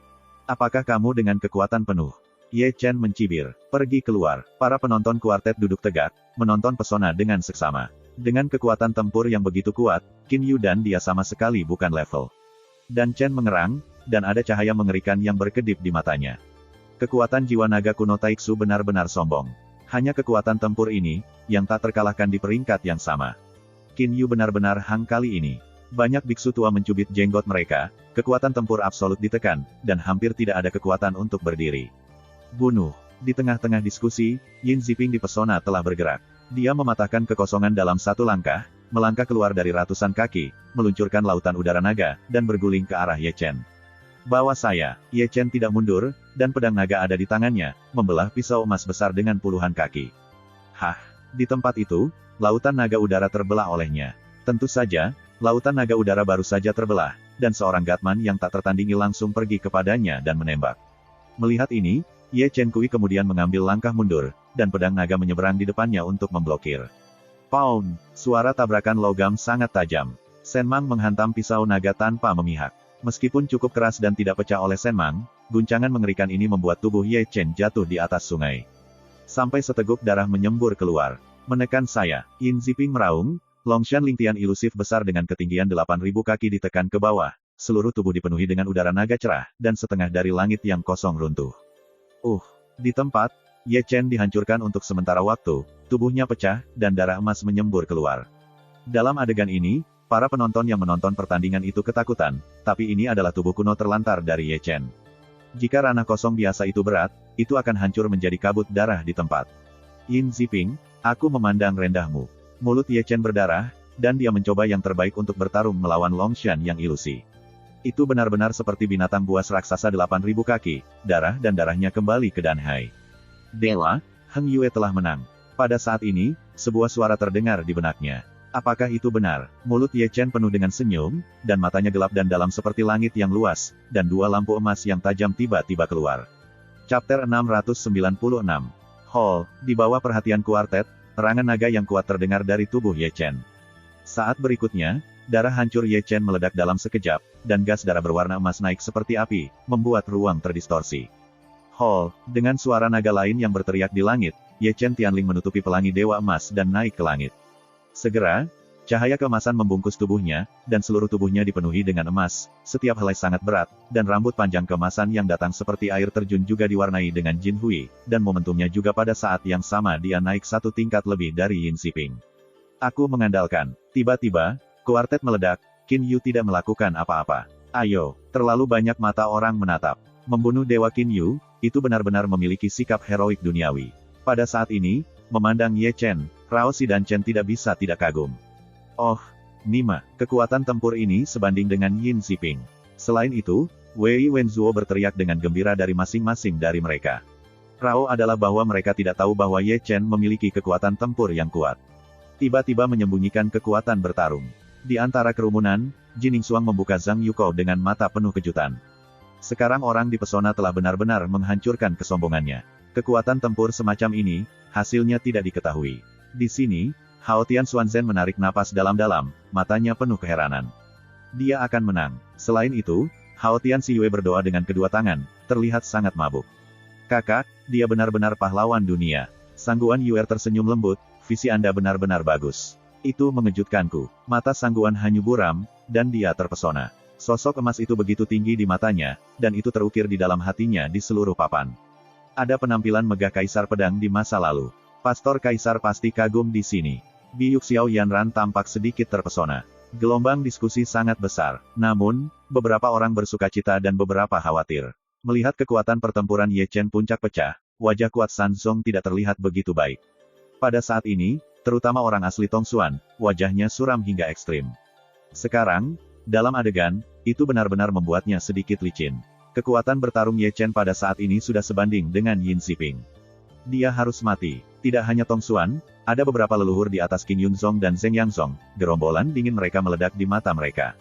Speaker 1: Apakah kamu dengan kekuatan penuh? Ye Chen mencibir. Pergi keluar. Para penonton kuartet duduk tegak, menonton pesona dengan seksama. Dengan kekuatan tempur yang begitu kuat, Qin Yu dan dia sama sekali bukan level. Dan Chen mengerang, dan ada cahaya mengerikan yang berkedip di matanya. Kekuatan jiwa naga kuno Taiksu benar-benar sombong. Hanya kekuatan tempur ini, yang tak terkalahkan di peringkat yang sama. Qin Yu benar-benar hang kali ini. Banyak biksu tua mencubit jenggot mereka, kekuatan tempur absolut ditekan, dan hampir tidak ada kekuatan untuk berdiri. Bunuh. Di tengah-tengah diskusi, Yin Ziping di pesona telah bergerak. Dia mematahkan kekosongan dalam satu langkah, melangkah keluar dari ratusan kaki, meluncurkan lautan udara naga, dan berguling ke arah Ye Chen. Bawa saya. Ye Chen tidak mundur, dan pedang naga ada di tangannya, membelah pisau emas besar dengan puluhan kaki. Di tempat itu, lautan naga udara terbelah olehnya. Tentu saja, lautan naga udara baru saja terbelah, dan seorang Gatman yang tak tertandingi langsung pergi kepadanya dan menembak. Melihat ini, Ye Chen Kui kemudian mengambil langkah mundur, dan pedang naga menyeberang di depannya untuk memblokir. Pound! Suara tabrakan logam sangat tajam. Shen Mang menghantam pisau naga tanpa memihak. Meskipun cukup keras dan tidak pecah oleh Shen Mang, guncangan mengerikan ini membuat tubuh Ye Chen jatuh di atas sungai. Sampai seteguk darah menyembur keluar. Menekan saya, Yin Ziping meraung, Longshan Lingtian ilusif besar dengan ketinggian 8.000 kaki ditekan ke bawah, seluruh tubuh dipenuhi dengan udara naga cerah, dan setengah dari langit yang kosong runtuh. Di tempat, Ye Chen dihancurkan untuk sementara waktu, tubuhnya pecah, dan darah emas menyembur keluar. Dalam adegan ini, para penonton yang menonton pertandingan itu ketakutan, tapi ini adalah tubuh kuno terlantar dari Ye Chen. Jika ranah kosong biasa itu berat, itu akan hancur menjadi kabut darah di tempat. Yin Ziping, aku memandang rendahmu. Mulut Ye Chen berdarah, dan dia mencoba yang terbaik untuk bertarung melawan Longshan yang ilusi. Itu benar-benar seperti binatang buas raksasa 8.000 kaki, darah dan darahnya kembali ke Danhai. Dewa, Heng Yue telah menang. Pada saat ini, sebuah suara terdengar di benaknya. Apakah itu benar? Mulut Ye Chen penuh dengan senyum, dan matanya gelap dan dalam seperti langit yang luas, dan dua lampu emas yang tajam tiba-tiba keluar. Chapter 696. Hall, di bawah perhatian kuartet, terangan naga yang kuat terdengar dari tubuh Ye Chen. Saat berikutnya, darah hancur Ye Chen meledak dalam sekejap, dan gas darah berwarna emas naik seperti api, membuat ruang terdistorsi. Hall, dengan suara naga lain yang berteriak di langit, Ye Chen Tianling menutupi pelangi dewa emas dan naik ke langit. Segera, cahaya keemasan membungkus tubuhnya, dan seluruh tubuhnya dipenuhi dengan emas, setiap helai sangat berat, dan rambut panjang keemasan yang datang seperti air terjun juga diwarnai dengan Jin Hui, dan momentumnya juga pada saat yang sama dia naik satu tingkat lebih dari Yin Ziping. Aku mengandalkan. Tiba-tiba, kuartet meledak, Qin Yu tidak melakukan apa-apa. Ayo, terlalu banyak mata orang menatap. Membunuh Dewa Qin Yu, itu benar-benar memiliki sikap heroik duniawi. Pada saat ini, memandang Ye Chen, Rao Si dan Chen tidak bisa tidak kagum. Oh, Nima, kekuatan tempur ini sebanding dengan Yin Ziping. Selain itu, Wei Wenzuo berteriak dengan gembira dari masing-masing dari mereka. Rao adalah bahwa mereka tidak tahu bahwa Ye Chen memiliki kekuatan tempur yang kuat. Tiba-tiba menyembunyikan kekuatan bertarung. Di antara kerumunan, Jin Ningxuang membuka Zhang Yuko dengan mata penuh kejutan. Sekarang orang dipesona telah benar-benar menghancurkan kesombongannya. Kekuatan tempur semacam ini, hasilnya tidak diketahui. Di sini, Hao Tian Xuanzhen menarik napas dalam-dalam, matanya penuh keheranan. Dia akan menang. Selain itu, Hao Tian Xiyue berdoa dengan kedua tangan, terlihat sangat mabuk. Kakak, dia benar-benar pahlawan dunia. Sangguan Yuer tersenyum lembut, visi Anda benar-benar bagus. Itu mengejutkanku. Mata Sangguan Hanyu buram, dan dia terpesona. Sosok emas itu begitu tinggi di matanya, dan itu terukir di dalam hatinya di seluruh papan. Ada penampilan megah Kaisar Pedang di masa lalu. Pastor Kaisar pasti kagum di sini. Biuk Xiao Yanran tampak sedikit terpesona. Gelombang diskusi sangat besar. Namun, beberapa orang bersukacita dan beberapa khawatir. Melihat kekuatan pertempuran Ye Chen puncak pecah, wajah kuat San Zong tidak terlihat begitu baik. Pada saat ini, terutama orang asli Tongsuan, wajahnya suram hingga ekstrim. Sekarang, dalam adegan, itu benar-benar membuatnya sedikit licin. Kekuatan bertarung Ye Chen pada saat ini sudah sebanding dengan Yin Ziping. Dia harus mati. Tidak hanya Tongsuan, ada beberapa leluhur di atas Qin Yunzong dan Zheng Yangzong, gerombolan dingin mereka meledak di mata mereka.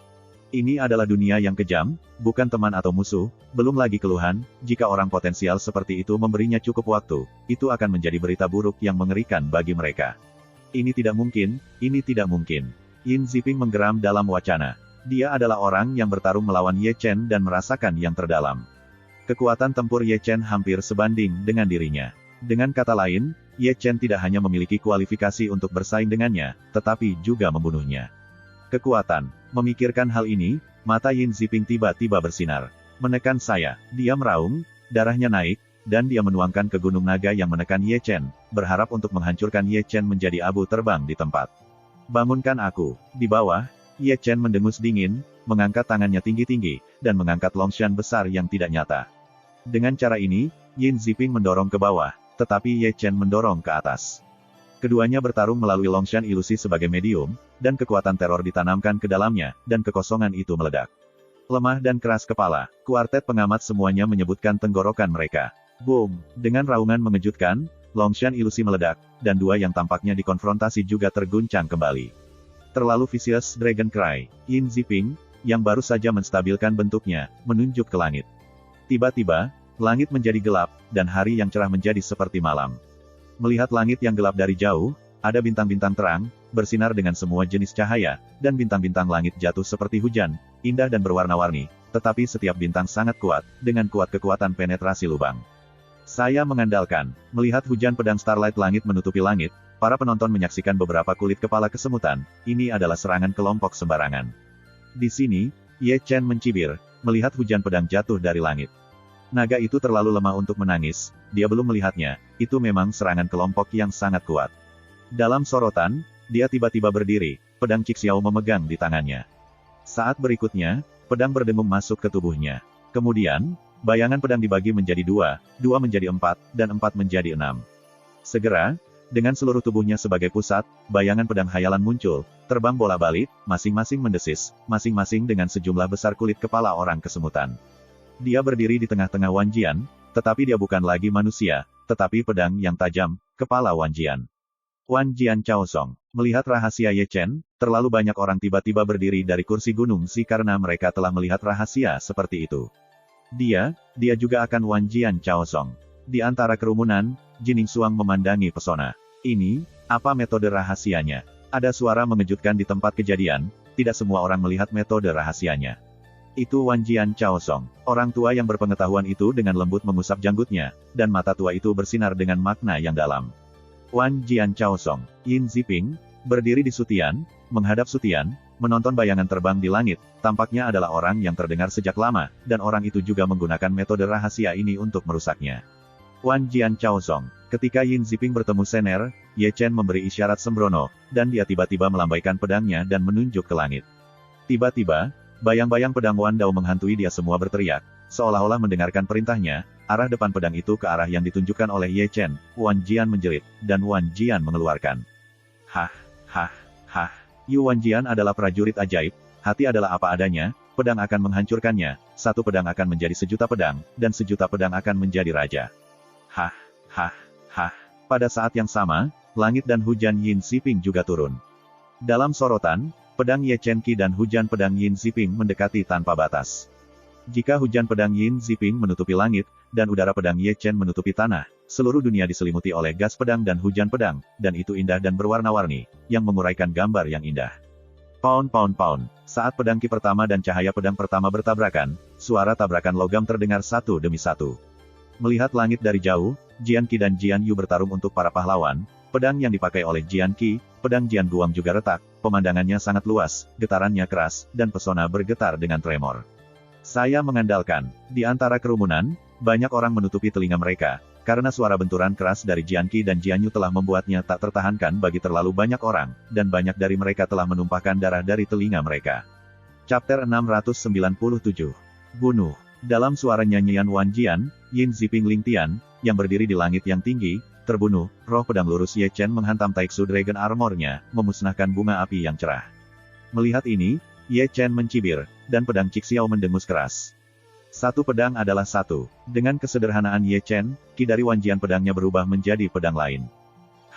Speaker 1: Ini adalah dunia yang kejam, bukan teman atau musuh, belum lagi keluhan, jika orang potensial seperti itu memberinya cukup waktu, itu akan menjadi berita buruk yang mengerikan bagi mereka. Ini tidak mungkin, ini tidak mungkin. Yin Ziping menggeram dalam wacana. Dia adalah orang yang bertarung melawan Ye Chen dan merasakan yang terdalam. Kekuatan tempur Ye Chen hampir sebanding dengan dirinya. Dengan kata lain, Ye Chen tidak hanya memiliki kualifikasi untuk bersaing dengannya, tetapi juga membunuhnya. Kekuatan. Memikirkan hal ini, mata Yin Ziping tiba-tiba bersinar. Menekan saya, dia meraung, darahnya naik, dan dia menuangkan ke gunung naga yang menekan Ye Chen, berharap untuk menghancurkan Ye Chen menjadi abu terbang di tempat. Bangunkan aku. Di bawah, Ye Chen mendengus dingin, mengangkat tangannya tinggi-tinggi, dan mengangkat Longshan besar yang tidak nyata. Dengan cara ini, Yin Ziping mendorong ke bawah, tetapi Ye Chen mendorong ke atas. Keduanya bertarung melalui Longshan ilusi sebagai medium, dan kekuatan teror ditanamkan ke dalamnya, dan kekosongan itu meledak. Lemah dan keras kepala, kuartet pengamat semuanya menyebutkan tenggorokan mereka. Boom! Dengan raungan mengejutkan, Longshan ilusi meledak, dan dua yang tampaknya dikonfrontasi juga terguncang kembali. Terlalu vicious Dragon Cry, Yin Ziping, yang baru saja menstabilkan bentuknya, menunjuk ke langit. Tiba-tiba, langit menjadi gelap, dan hari yang cerah menjadi seperti malam. Melihat langit yang gelap dari jauh, ada bintang-bintang terang, bersinar dengan semua jenis cahaya, dan bintang-bintang langit jatuh seperti hujan, indah dan berwarna-warni, tetapi setiap bintang sangat kuat, dengan kuat kekuatan penetrasi lubang. Saya mengandalkan, melihat hujan pedang Starlight langit menutupi langit, para penonton menyaksikan beberapa kulit kepala kesemutan, ini adalah serangan kelompok sembarangan. Di sini, Ye Chen mencibir, melihat hujan pedang jatuh dari langit. Naga itu terlalu lemah untuk menangis, dia belum melihatnya, itu memang serangan kelompok yang sangat kuat. Dalam sorotan, dia tiba-tiba berdiri, pedang Cixiao memegang di tangannya. Saat berikutnya, pedang berdengung masuk ke tubuhnya. Kemudian, bayangan pedang dibagi menjadi dua menjadi 4, dan 4 menjadi 6. Segera, dengan seluruh tubuhnya sebagai pusat, bayangan pedang hayalan muncul, terbang bola-balik, masing-masing mendesis, masing-masing dengan sejumlah besar kulit kepala orang kesemutan. Dia berdiri di tengah-tengah Wan Jian, tetapi dia bukan lagi manusia, tetapi pedang yang tajam, kepala Wan Jian. Wan Jian Chaosong, melihat rahasia Ye Chen, terlalu banyak orang tiba-tiba berdiri dari kursi gunung Si karena mereka telah melihat rahasia seperti itu. Dia juga akan Wan Jian Chaosong. Di antara kerumunan, Jining Suang memandangi pesona. Ini, apa metode rahasianya? Ada suara mengejutkan di tempat kejadian, tidak semua orang melihat metode rahasianya. Itu Wan Jian Chaosong. Orang tua yang berpengetahuan itu dengan lembut mengusap janggutnya, dan mata tua itu bersinar dengan makna yang dalam. Wan Jian Chaosong, Yin Ziping, berdiri di Sutian, menghadap Sutian, menonton bayangan terbang di langit, tampaknya adalah orang yang terdengar sejak lama, dan orang itu juga menggunakan metode rahasia ini untuk merusaknya. Wan Jian Chaosong, ketika Yin Ziping bertemu Sener, Ye Chen memberi isyarat sembrono, dan dia tiba-tiba melambaikan pedangnya dan menunjuk ke langit. Tiba-tiba, bayang-bayang pedang Wan Dao menghantui dia semua berteriak, seolah-olah mendengarkan perintahnya, arah depan pedang itu ke arah yang ditunjukkan oleh Ye Chen, Wan Jian menjerit, dan Wan Jian mengeluarkan. Hah, hah, hah. Yu Wan Jian adalah prajurit ajaib, hati adalah apa adanya, pedang akan menghancurkannya, satu pedang akan menjadi sejuta pedang, dan sejuta pedang akan menjadi raja. Hah, hah, hah. Pada saat yang sama, langit dan hujan Yin Ziping juga turun. Dalam sorotan, pedang Ye Chen Qi dan hujan pedang Yin Ziping mendekati tanpa batas. Jika hujan pedang Yin Ziping menutupi langit, dan udara pedang Ye Chen menutupi tanah, seluruh dunia diselimuti oleh gas pedang dan hujan pedang, dan itu indah dan berwarna-warni, yang menguraikan gambar yang indah. Pound pound pound, saat pedang Qi pertama dan cahaya pedang pertama bertabrakan, suara tabrakan logam terdengar satu demi satu. Melihat langit dari jauh, Jian Qi dan Jian Yu bertarung untuk para pahlawan, pedang yang dipakai oleh Jian Qi, pedang Jian Guang juga retak, pemandangannya sangat luas, getarannya keras, dan pesona bergetar dengan tremor. Saya mengandalkan, di antara kerumunan, banyak orang menutupi telinga mereka, karena suara benturan keras dari Jian Qi dan Jian Yu telah membuatnya tak tertahankan bagi terlalu banyak orang, dan banyak dari mereka telah menumpahkan darah dari telinga mereka. Chapter 697. Bunuh. Dalam suara nyanyian Wan Jian, Yin Ziping Ling Tian, yang berdiri di langit yang tinggi, terbunuh, roh pedang lurus Ye Chen menghantam Taiksu Dragon Armor-nya, memusnahkan bunga api yang cerah. Melihat ini, Ye Chen mencibir, dan pedang Cixiao mendengus keras. Satu pedang adalah satu. Dengan kesederhanaan Ye Chen, Qi dari Wan Jian pedangnya berubah menjadi pedang lain.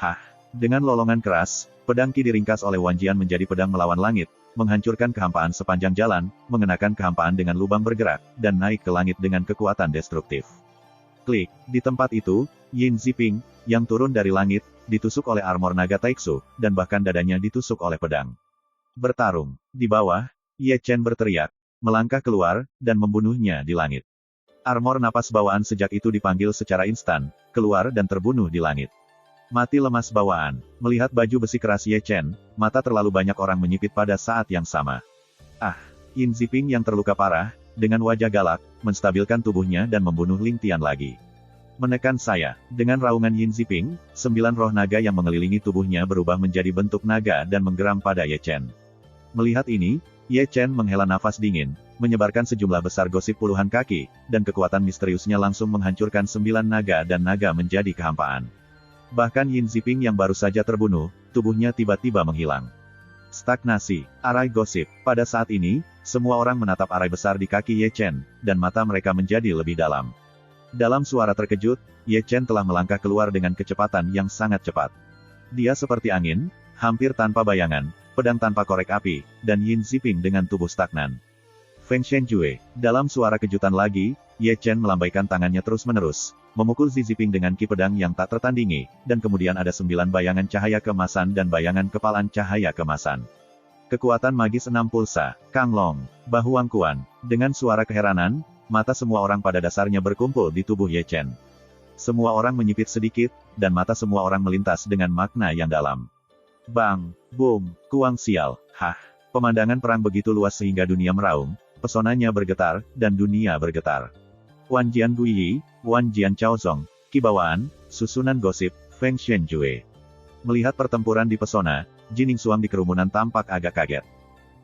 Speaker 1: Hah! Dengan lolongan keras, pedang Qi diringkas oleh Wan Jian menjadi pedang melawan langit, menghancurkan kehampaan sepanjang jalan, mengenakan kehampaan dengan lubang bergerak, dan naik ke langit dengan kekuatan destruktif. Klik, di tempat itu, Yin Ziping, yang turun dari langit, ditusuk oleh armor naga Taiksu, dan bahkan dadanya ditusuk oleh pedang. Bertarung. Di bawah, Ye Chen berteriak, melangkah keluar, dan membunuhnya di langit. Armor napas bawaan sejak itu dipanggil secara instan, keluar dan terbunuh di langit. Mati lemas bawaan. Melihat baju besi keras Ye Chen, mata terlalu banyak orang menyipit pada saat yang sama. Ah! Yin Ziping yang terluka parah, dengan wajah galak, menstabilkan tubuhnya dan membunuh Ling Tian lagi. Menekan saya. Dengan raungan Yin Ziping, 9 roh naga yang mengelilingi tubuhnya berubah menjadi bentuk naga dan menggeram pada Ye Chen. Melihat ini, Ye Chen menghela nafas dingin, menyebarkan sejumlah besar gosip puluhan kaki, dan kekuatan misteriusnya langsung menghancurkan 9 naga dan naga menjadi kehampaan. Bahkan Yin Ziping yang baru saja terbunuh, tubuhnya tiba-tiba menghilang. Stagnasi. Arai gosip. Pada saat ini, semua orang menatap arai besar di kaki Ye Chen, dan mata mereka menjadi lebih dalam. Dalam suara terkejut, Ye Chen telah melangkah keluar dengan kecepatan yang sangat cepat. Dia seperti angin, hampir tanpa bayangan, pedang tanpa korek api, dan Yin Ziping dengan tubuh stagnan. Feng Shenjue, dalam suara kejutan lagi, Ye Chen melambaikan tangannya terus-menerus, memukul Zi Ziping dengan ki pedang yang tak tertandingi, dan kemudian ada 9 bayangan cahaya keemasan dan bayangan kepalan cahaya keemasan. Kekuatan magis 6 pulsa, Kang Long, Bahuang Kuan. Dengan suara keheranan, mata semua orang pada dasarnya berkumpul di tubuh Ye Chen. Semua orang menyipit sedikit, dan mata semua orang melintas dengan makna yang dalam. Bang, boom, kuang sial, hah. Pemandangan perang begitu luas sehingga dunia meraung, pesonanya bergetar, dan dunia bergetar. Wan Jian Guiyi, Wan Jian Chaozong, Kibawaan, susunan gosip, Feng Shenjue. Melihat pertempuran di pesona, Jining Suang di kerumunan tampak agak kaget.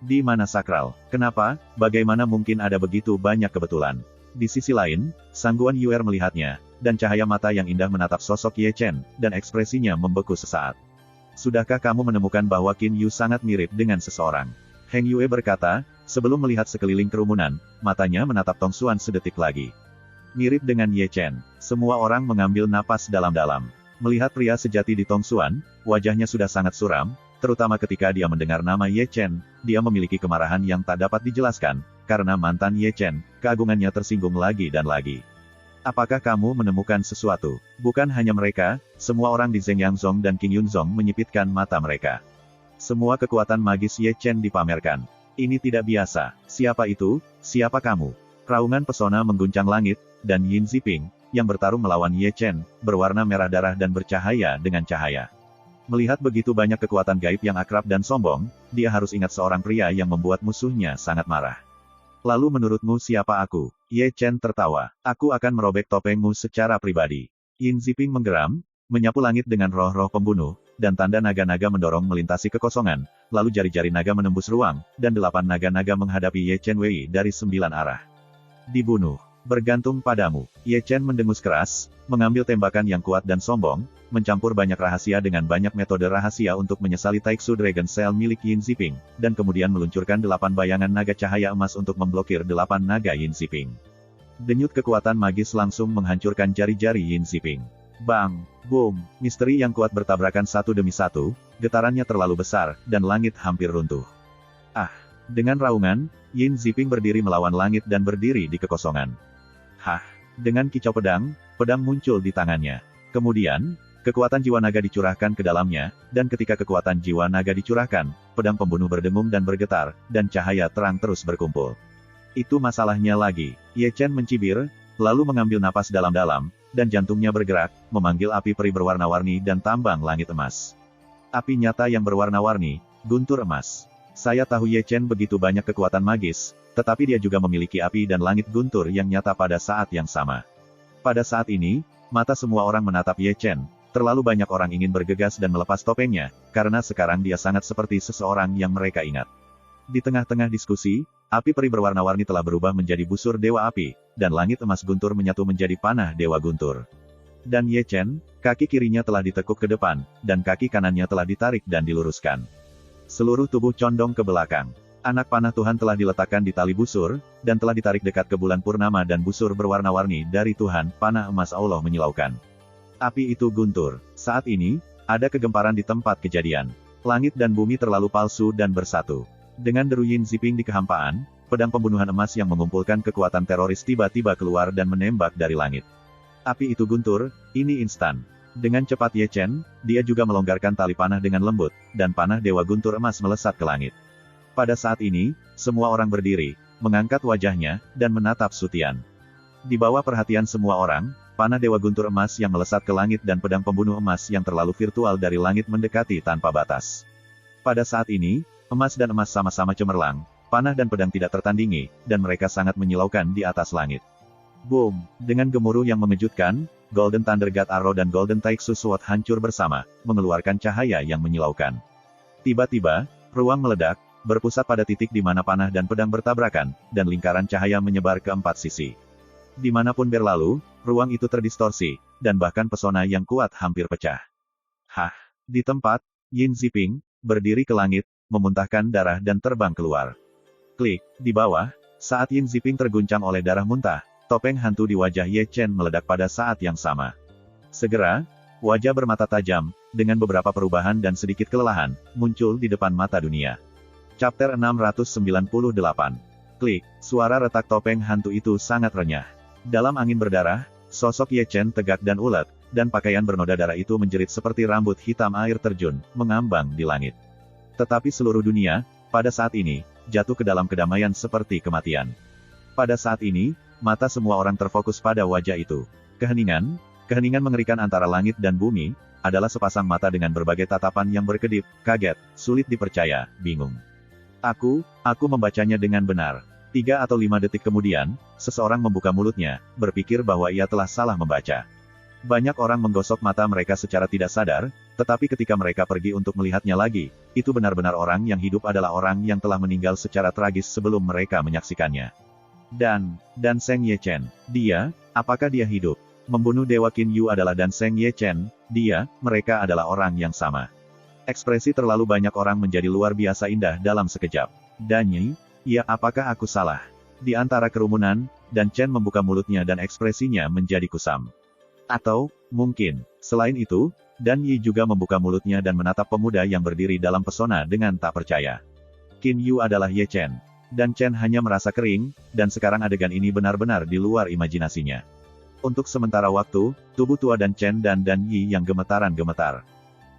Speaker 1: Di mana sakral? Kenapa? Bagaimana mungkin ada begitu banyak kebetulan? Di sisi lain, Sangguan Yuer melihatnya, dan cahaya mata yang indah menatap sosok Ye Chen, dan ekspresinya membeku sesaat. Sudahkah kamu menemukan bahwa Qin Yu sangat mirip dengan seseorang? Heng Yue berkata, sebelum melihat sekeliling kerumunan, matanya menatap Tong Xuan sedetik lagi. Mirip dengan Ye Chen, semua orang mengambil napas dalam-dalam. Melihat pria sejati di Tong Xuan, wajahnya sudah sangat suram, terutama ketika dia mendengar nama Ye Chen, dia memiliki kemarahan yang tak dapat dijelaskan, karena mantan Ye Chen, keagungannya tersinggung lagi dan lagi. Apakah kamu menemukan sesuatu? Bukan hanya mereka, semua orang di Zheng Yangzong dan King Yunzong menyipitkan mata mereka. Semua kekuatan magis Ye Chen dipamerkan. Ini tidak biasa. Siapa itu? Siapa kamu? Raungan pesona mengguncang langit, dan Yin Ziping, yang bertarung melawan Ye Chen, berwarna merah darah dan bercahaya dengan cahaya. Melihat begitu banyak kekuatan gaib yang akrab dan sombong, dia harus ingat seorang pria yang membuat musuhnya sangat marah. Lalu menurutmu siapa aku? Ye Chen tertawa. Aku akan merobek topengmu secara pribadi. Yin Ziping menggeram, menyapu langit dengan roh-roh pembunuh, dan tanda naga-naga mendorong melintasi kekosongan, lalu jari-jari naga menembus ruang, dan 8 naga-naga menghadapi Ye Chen Wei dari 9 arah. Dibunuh. Bergantung padamu. Ye Chen mendengus keras, mengambil tembakan yang kuat dan sombong, mencampur banyak rahasia dengan banyak metode rahasia untuk menyesali Taiksu Dragon Cell milik Yin Ziping, dan kemudian meluncurkan 8 bayangan naga cahaya emas untuk memblokir 8 naga Yin Ziping. Denyut kekuatan magis langsung menghancurkan jari-jari Yin Ziping. Bang! Boom! Misteri yang kuat bertabrakan satu demi satu, getarannya terlalu besar, dan langit hampir runtuh. Ah! Dengan raungan, Yin Ziping berdiri melawan langit dan berdiri di kekosongan. Hah! Dengan kicau pedang, pedang muncul di tangannya. Kemudian, kekuatan jiwa naga dicurahkan ke dalamnya, dan ketika kekuatan jiwa naga dicurahkan, pedang pembunuh berdengung dan bergetar, dan cahaya terang terus berkumpul. Itu masalahnya lagi. Ye Chen mencibir, lalu mengambil napas dalam-dalam, dan jantungnya bergerak, memanggil api peri berwarna-warni dan tambang langit emas. Api nyata yang berwarna-warni, guntur emas. Saya tahu Ye Chen begitu banyak kekuatan magis, tetapi dia juga memiliki api dan langit guntur yang nyata pada saat yang sama. Pada saat ini, mata semua orang menatap Ye Chen, terlalu banyak orang ingin bergegas dan melepas topengnya, karena sekarang dia sangat seperti seseorang yang mereka ingat. Di tengah-tengah diskusi, api peri berwarna-warni telah berubah menjadi busur dewa api, dan langit emas guntur menyatu menjadi panah dewa guntur. Dan Ye Chen, kaki kirinya telah ditekuk ke depan, dan kaki kanannya telah ditarik dan diluruskan. Seluruh tubuh condong ke belakang. Anak panah Tuhan telah diletakkan di tali busur, dan telah ditarik dekat ke bulan purnama dan busur berwarna-warni dari Tuhan, panah emas Allah menyilaukan. Api itu guntur. Saat ini, ada kegemparan di tempat kejadian. Langit dan bumi terlalu palsu dan bersatu. Dengan deru Yin Ziping di kehampaan, pedang pembunuhan emas yang mengumpulkan kekuatan teroris tiba-tiba keluar dan menembak dari langit. Api itu guntur, ini instan. Dengan cepat Ye Chen, dia juga melonggarkan tali panah dengan lembut, dan panah dewa guntur emas melesat ke langit. Pada saat ini, semua orang berdiri, mengangkat wajahnya, dan menatap Sutian. Di bawah perhatian semua orang, panah dewa guntur emas yang melesat ke langit dan pedang pembunuh emas yang terlalu virtual dari langit mendekati tanpa batas. Pada saat ini, emas dan emas sama-sama cemerlang, panah dan pedang tidak tertandingi, dan mereka sangat menyilaukan di atas langit. Boom! Dengan gemuruh yang mengejutkan, Golden Thunder God Arrow dan Golden Taiksu Sword hancur bersama, mengeluarkan cahaya yang menyilaukan. Tiba-tiba, ruang meledak, berpusat pada titik di mana panah dan pedang bertabrakan, dan lingkaran cahaya menyebar ke 4 sisi. Dimanapun berlalu, ruang itu terdistorsi, dan bahkan pesona yang kuat hampir pecah. Hah! Di tempat, Yin Ziping, berdiri ke langit, memuntahkan darah dan terbang keluar. Klik, di bawah, saat Yin Ziping terguncang oleh darah muntah, topeng hantu di wajah Ye Chen meledak pada saat yang sama. Segera, wajah bermata tajam, dengan beberapa perubahan dan sedikit kelelahan, muncul di depan mata dunia. Chapter 698. Klik, suara retak topeng hantu itu sangat renyah. Dalam angin berdarah, sosok Ye Chen tegak dan ulet, dan pakaian bernoda darah itu menjerit seperti rambut hitam air terjun, mengambang di langit. Tetapi seluruh dunia, pada saat ini, jatuh ke dalam kedamaian seperti kematian. Pada saat ini, mata semua orang terfokus pada wajah itu. Keheningan mengerikan antara langit dan bumi, adalah sepasang mata dengan berbagai tatapan yang berkedip, kaget, sulit dipercaya, bingung. Aku membacanya dengan benar. 3 atau 5 detik kemudian, seseorang membuka mulutnya, berpikir bahwa ia telah salah membaca. Banyak orang menggosok mata mereka secara tidak sadar, tetapi ketika mereka pergi untuk melihatnya lagi, itu benar-benar orang yang hidup adalah orang yang telah meninggal secara tragis sebelum mereka menyaksikannya. Dan Seng Ye Chen, apakah dia hidup? Membunuh Dewa Qin Yu adalah Seng Ye Chen, mereka adalah orang yang sama. Ekspresi terlalu banyak orang menjadi luar biasa indah dalam sekejap. Ya apakah aku salah? Di antara kerumunan, Chen membuka mulutnya dan ekspresinya menjadi kusam. Atau, mungkin, selain itu, Yi juga membuka mulutnya dan menatap pemuda yang berdiri dalam pesona dengan tak percaya. Qin Yu adalah Ye Chen. Chen hanya merasa kering, dan sekarang adegan ini benar-benar di luar imajinasinya. Untuk sementara waktu, tubuh tua Chen dan Yi yang gemetar.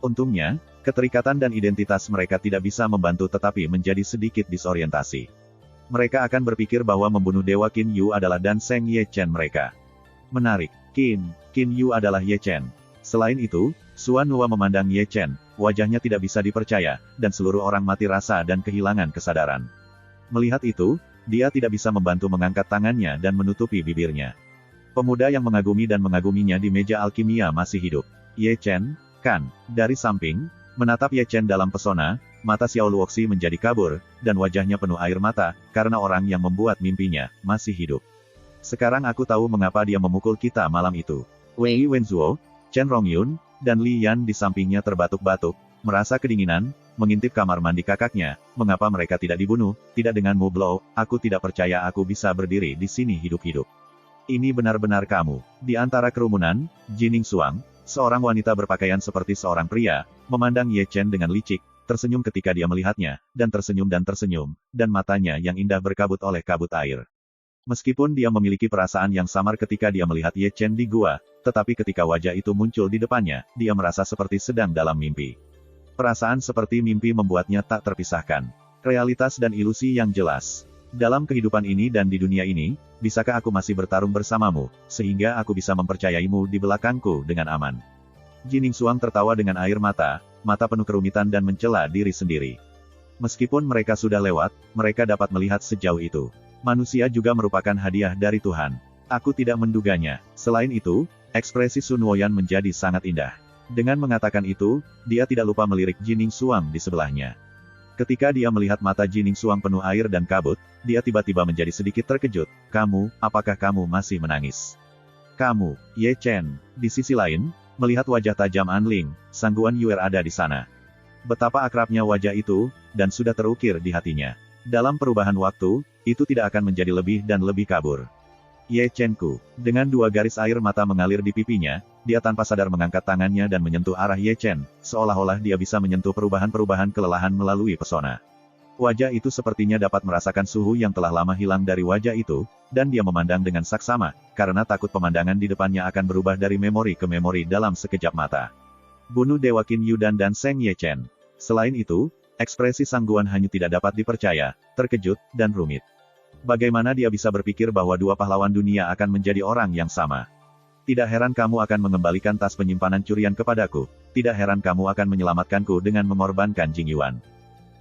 Speaker 1: Untungnya, keterikatan dan identitas mereka tidak bisa membantu tetapi menjadi sedikit disorientasi. Mereka akan berpikir bahwa membunuh Dewa Qin Yu adalah Seng Ye Chen mereka. Menarik, Qin Yu adalah Ye Chen. Selain itu, Xuan Hua memandang Ye Chen, wajahnya tidak bisa dipercaya, dan seluruh orang mati rasa dan kehilangan kesadaran. Melihat itu, dia tidak bisa membantu mengangkat tangannya dan menutupi bibirnya. Pemuda yang mengagumi dan mengaguminya di meja alkimia masih hidup. Ye Chen, kan? Dari samping, menatap Ye Chen dalam pesona, mata Xiao Luoxi menjadi kabur, dan wajahnya penuh air mata, karena orang yang membuat mimpinya, masih hidup. Sekarang aku tahu mengapa dia memukul kita malam itu. Wei Wenzuo, Chen Rongyun, dan Li Yan di sampingnya terbatuk-batuk, merasa kedinginan, mengintip kamar mandi kakaknya, mengapa mereka tidak dibunuh, tidak dengan Mu Blow, aku tidak percaya aku bisa berdiri di sini hidup-hidup. Ini benar-benar kamu. Di antara kerumunan, Jining Xuang, seorang wanita berpakaian seperti seorang pria, memandang Ye Chen dengan licik, tersenyum ketika dia melihatnya, dan tersenyum, dan matanya yang indah berkabut oleh kabut air. Meskipun dia memiliki perasaan yang samar ketika dia melihat Ye Chen di gua, tetapi ketika wajah itu muncul di depannya, dia merasa seperti sedang dalam mimpi. Perasaan seperti mimpi membuatnya tak terpisahkan. Realitas dan ilusi yang jelas. Dalam kehidupan ini dan di dunia ini, bisakah aku masih bertarung bersamamu, sehingga aku bisa mempercayaimu di belakangku dengan aman? Jining Xuang tertawa dengan air mata penuh kerumitan dan mencela diri sendiri. Meskipun mereka sudah lewat, mereka dapat melihat sejauh itu. Manusia juga merupakan hadiah dari Tuhan. Aku tidak menduganya. Selain itu, ekspresi Sun Woyan menjadi sangat indah. Dengan mengatakan itu, dia tidak lupa melirik Jining Xuang di sebelahnya. Ketika dia melihat mata Jining Xuang penuh air dan kabut, dia tiba-tiba menjadi sedikit terkejut. Apakah kamu masih menangis? Kamu, Ye Chen. Di sisi lain, melihat wajah tajam An Ling, Sang Guan Yuer ada di sana. Betapa akrabnya wajah itu, dan sudah terukir di hatinya. Dalam perubahan waktu, itu tidak akan menjadi lebih dan lebih kabur. Ye Chen-ku. Dengan 2 garis air mata mengalir di pipinya, dia tanpa sadar mengangkat tangannya dan menyentuh arah Ye Chen, seolah-olah dia bisa menyentuh perubahan-perubahan kelelahan melalui pesona. Wajah itu sepertinya dapat merasakan suhu yang telah lama hilang dari wajah itu, dan dia memandang dengan saksama, karena takut pemandangan di depannya akan berubah dari memori ke memori dalam sekejap mata. Bunuh Dewa Qin Yu dan Seng Ye Chen. Selain itu, ekspresi Sang Guan Hanyu tidak dapat dipercaya, terkejut, dan rumit. Bagaimana dia bisa berpikir bahwa 2 pahlawan dunia akan menjadi orang yang sama? Tidak heran kamu akan mengembalikan tas penyimpanan curian kepadaku. Tidak heran kamu akan menyelamatkanku dengan mengorbankan Jing Yuan.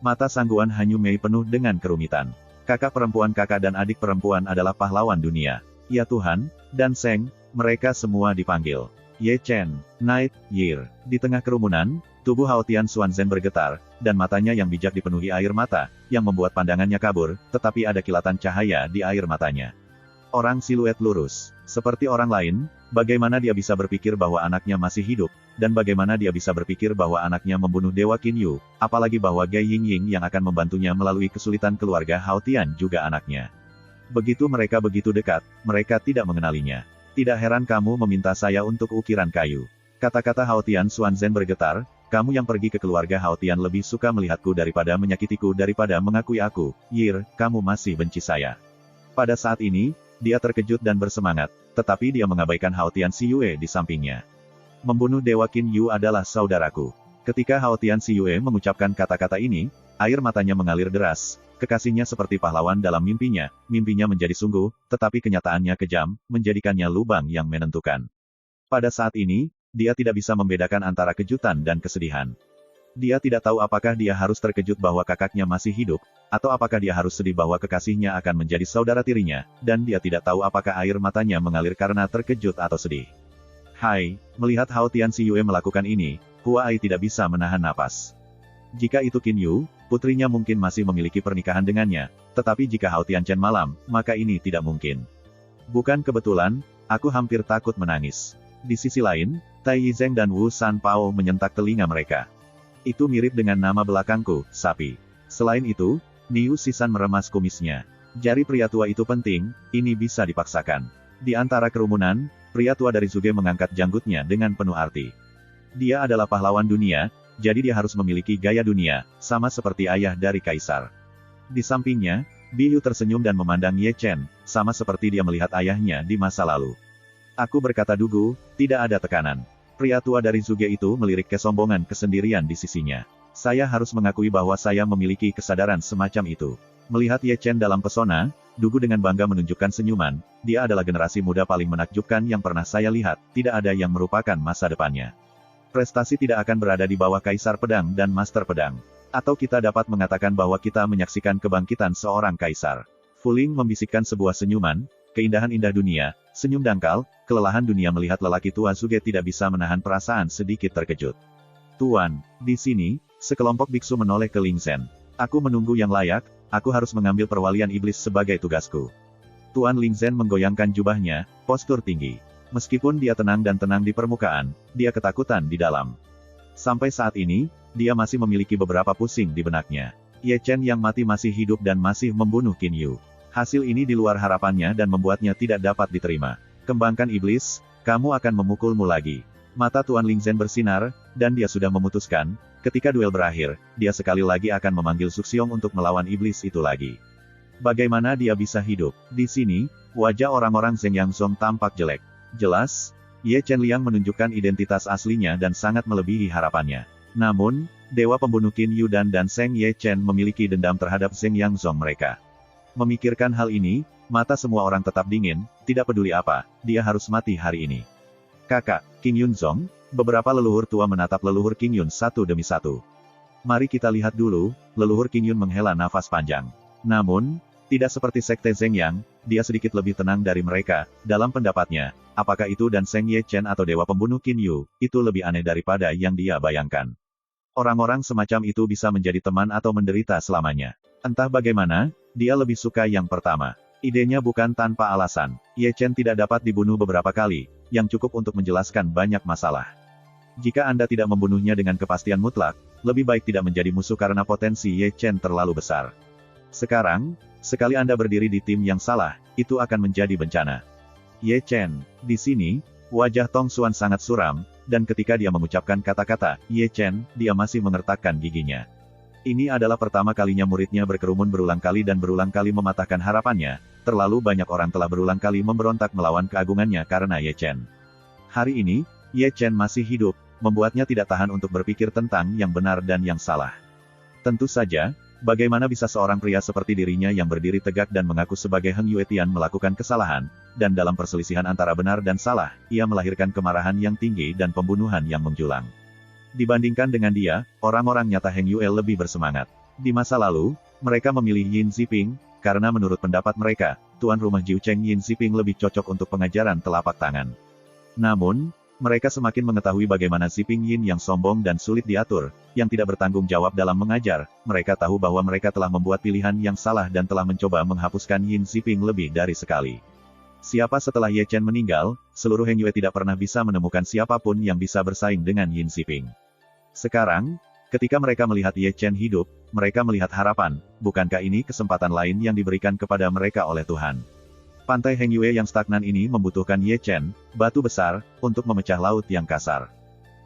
Speaker 1: Mata Sang Guan Hanyu Mei penuh dengan kerumitan. Kakak perempuan kakak dan adik perempuan adalah pahlawan dunia. Ya Tuhan, Seng, mereka semua dipanggil. Ye Chen, Night, Year. Di tengah kerumunan, tubuh Hao Tian Xuanzhen bergetar, dan matanya yang bijak dipenuhi air mata, yang membuat pandangannya kabur, tetapi ada kilatan cahaya di air matanya. Orang siluet lurus. Seperti orang lain, bagaimana dia bisa berpikir bahwa anaknya masih hidup, dan bagaimana dia bisa berpikir bahwa anaknya membunuh Dewa Qin Yu, apalagi bahwa Gai Yingying yang akan membantunya melalui kesulitan keluarga Hao Tian juga anaknya. Begitu mereka begitu dekat, mereka tidak mengenalinya. Tidak heran kamu meminta saya untuk ukiran kayu. Kata-kata Hao Tian Xuanzhen bergetar, kamu yang pergi ke keluarga Hao Tian lebih suka melihatku daripada menyakitiku daripada mengakui aku. Yir, kamu masih benci saya. Pada saat ini, dia terkejut dan bersemangat, tetapi dia mengabaikan Hao Tian Xiyue di sampingnya. Membunuh Dewa Qin Yu adalah saudaraku. Ketika Hao Tian Xiyue mengucapkan kata-kata ini, air matanya mengalir deras. Kekasihnya seperti pahlawan dalam mimpinya menjadi sungguh, tetapi kenyataannya kejam, menjadikannya lubang yang menentukan. Pada saat ini, dia tidak bisa membedakan antara kejutan dan kesedihan. Dia tidak tahu apakah dia harus terkejut bahwa kakaknya masih hidup, atau apakah dia harus sedih bahwa kekasihnya akan menjadi saudara tirinya, dan dia tidak tahu apakah air matanya mengalir karena terkejut atau sedih. Hai, melihat Hao Tian Xiyue melakukan ini, Hua Ai tidak bisa menahan napas. Jika itu Qin Yu, putrinya mungkin masih memiliki pernikahan dengannya, tetapi jika Hao Tianchen malam, maka ini tidak mungkin. Bukan kebetulan, aku hampir takut menangis. Di sisi lain, Tai Yizeng dan Wu Sanpao menyentak telinga mereka. Itu mirip dengan nama belakangku, sapi. Selain itu, Niu Sisan meremas kumisnya. Jari pria tua itu penting, ini bisa dipaksakan. Di antara kerumunan, pria tua dari Zuge mengangkat janggutnya dengan penuh arti. Dia adalah pahlawan dunia, jadi dia harus memiliki gaya dunia, sama seperti ayah dari kaisar. Di sampingnya, Biyu tersenyum dan memandang Ye Chen, sama seperti dia melihat ayahnya di masa lalu. Aku berkata dugu, tidak ada tekanan. Pria tua dari Zuge itu melirik kesombongan kesendirian di sisinya. Saya harus mengakui bahwa saya memiliki kesadaran semacam itu. Melihat Ye Chen dalam pesona, Dugu dengan bangga menunjukkan senyuman, dia adalah generasi muda paling menakjubkan yang pernah saya lihat, tidak ada yang merupakan masa depannya. Prestasi tidak akan berada di bawah Kaisar Pedang dan Master Pedang. Atau kita dapat mengatakan bahwa kita menyaksikan kebangkitan seorang kaisar. Fuling membisikkan sebuah senyuman, keindahan indah dunia, senyum dangkal, kelelahan dunia melihat lelaki tua Zuge tidak bisa menahan perasaan sedikit terkejut. Tuan, di sini, sekelompok biksu menoleh ke Ling Zhen. Aku menunggu yang layak, aku harus mengambil perwalian iblis sebagai tugasku. Tuan Ling Zhen menggoyangkan jubahnya, postur tinggi. Meskipun dia tenang dan tenang di permukaan, dia ketakutan di dalam. Sampai saat ini, dia masih memiliki beberapa pusing di benaknya. Ye Chen yang mati masih hidup dan masih membunuh Qin Yu. Hasil ini di luar harapannya dan membuatnya tidak dapat diterima. Kembangkan iblis, kamu akan memukulmu lagi. Mata Tuan Ling Zhen bersinar, dan dia sudah memutuskan, ketika duel berakhir, dia sekali lagi akan memanggil Suxiong untuk melawan iblis itu lagi. Bagaimana dia bisa hidup? Di sini, wajah orang-orang Zheng Yangzong tampak jelek. Jelas, Ye Chen Liang menunjukkan identitas aslinya dan sangat melebihi harapannya. Namun, Dewa Pembunuh Qin Yu dan Seng Ye Chen memiliki dendam terhadap Zheng Yangzong mereka. Memikirkan hal ini, mata semua orang tetap dingin, tidak peduli apa, dia harus mati hari ini. Kakak, King Yunzong, beberapa leluhur tua menatap leluhur King Yun satu demi satu. Mari kita lihat dulu, leluhur King Yun menghela nafas panjang. Namun, tidak seperti Sekte Zheng Yang, dia sedikit lebih tenang dari mereka, dalam pendapatnya, apakah itu Seng Ye Chen atau Dewa Pembunuh Qin Yu, itu lebih aneh daripada yang dia bayangkan. Orang-orang semacam itu bisa menjadi teman atau menderita selamanya. Entah bagaimana, dia lebih suka yang pertama. Idenya bukan tanpa alasan. Ye Chen tidak dapat dibunuh beberapa kali, yang cukup untuk menjelaskan banyak masalah. Jika Anda tidak membunuhnya dengan kepastian mutlak, lebih baik tidak menjadi musuh karena potensi Ye Chen terlalu besar. Sekarang, sekali Anda berdiri di tim yang salah, itu akan menjadi bencana. Ye Chen, di sini, wajah Tong Xuan sangat suram, dan ketika dia mengucapkan kata-kata, Ye Chen, dia masih mengertakkan giginya. Ini adalah pertama kalinya muridnya berkerumun berulang kali dan berulang kali mematahkan harapannya, terlalu banyak orang telah berulang kali memberontak melawan keagungannya karena Ye Chen. Hari ini, Ye Chen masih hidup, membuatnya tidak tahan untuk berpikir tentang yang benar dan yang salah. Tentu saja, bagaimana bisa seorang pria seperti dirinya yang berdiri tegak dan mengaku sebagai Heng Yuetian melakukan kesalahan, dan dalam perselisihan antara benar dan salah, ia melahirkan kemarahan yang tinggi dan pembunuhan yang menjulang. Dibandingkan dengan dia, orang-orang nyata Heng Yue lebih bersemangat. Di masa lalu, mereka memilih Yin Ziping, karena menurut pendapat mereka, tuan rumah Jiu Cheng Yin Ziping lebih cocok untuk pengajaran telapak tangan. Namun, mereka semakin mengetahui bagaimana Ziping Yin yang sombong dan sulit diatur, yang tidak bertanggung jawab dalam mengajar, mereka tahu bahwa mereka telah membuat pilihan yang salah dan telah mencoba menghapuskan Yin Ziping lebih dari sekali. Siapa setelah Ye Chen meninggal, seluruh Heng Yue tidak pernah bisa menemukan siapapun yang bisa bersaing dengan Yin Ziping. Sekarang, ketika mereka melihat Ye Chen hidup, mereka melihat harapan, bukankah ini kesempatan lain yang diberikan kepada mereka oleh Tuhan? Pantai Heng Yue yang stagnan ini membutuhkan Ye Chen, batu besar, untuk memecah laut yang kasar.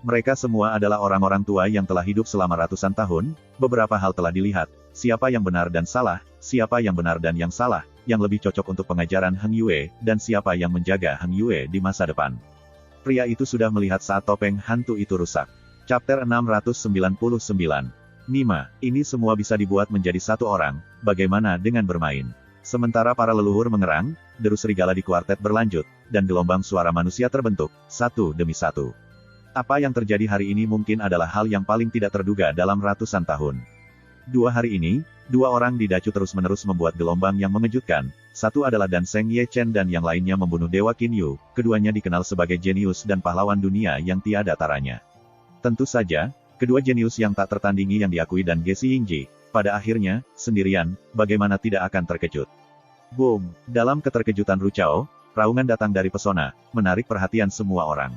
Speaker 1: Mereka semua adalah orang-orang tua yang telah hidup selama ratusan tahun, beberapa hal telah dilihat, siapa yang benar dan salah, siapa yang benar dan yang salah, yang lebih cocok untuk pengajaran Heng Yue, dan siapa yang menjaga Heng Yue di masa depan. Pria itu sudah melihat saat topeng hantu itu rusak. Chapter 699. Nima, ini semua bisa dibuat menjadi satu orang, bagaimana dengan bermain? Sementara para leluhur mengerang, deru serigala di kuartet berlanjut, dan gelombang suara manusia terbentuk, satu demi satu. Apa yang terjadi hari ini mungkin adalah hal yang paling tidak terduga dalam ratusan tahun. 2 hari ini, 2 orang di Dacu terus-menerus membuat gelombang yang mengejutkan, satu adalah Dan Seng Ye Chen dan yang lainnya membunuh Dewa Qin Yu, keduanya dikenal sebagai jenius dan pahlawan dunia yang tiada taranya. Tentu saja, kedua jenius yang tak tertandingi yang diakui dan Gesi Yingji, pada akhirnya, sendirian, bagaimana tidak akan terkejut. Boom! Dalam keterkejutan Ru Chao, raungan datang dari pesona, menarik perhatian semua orang.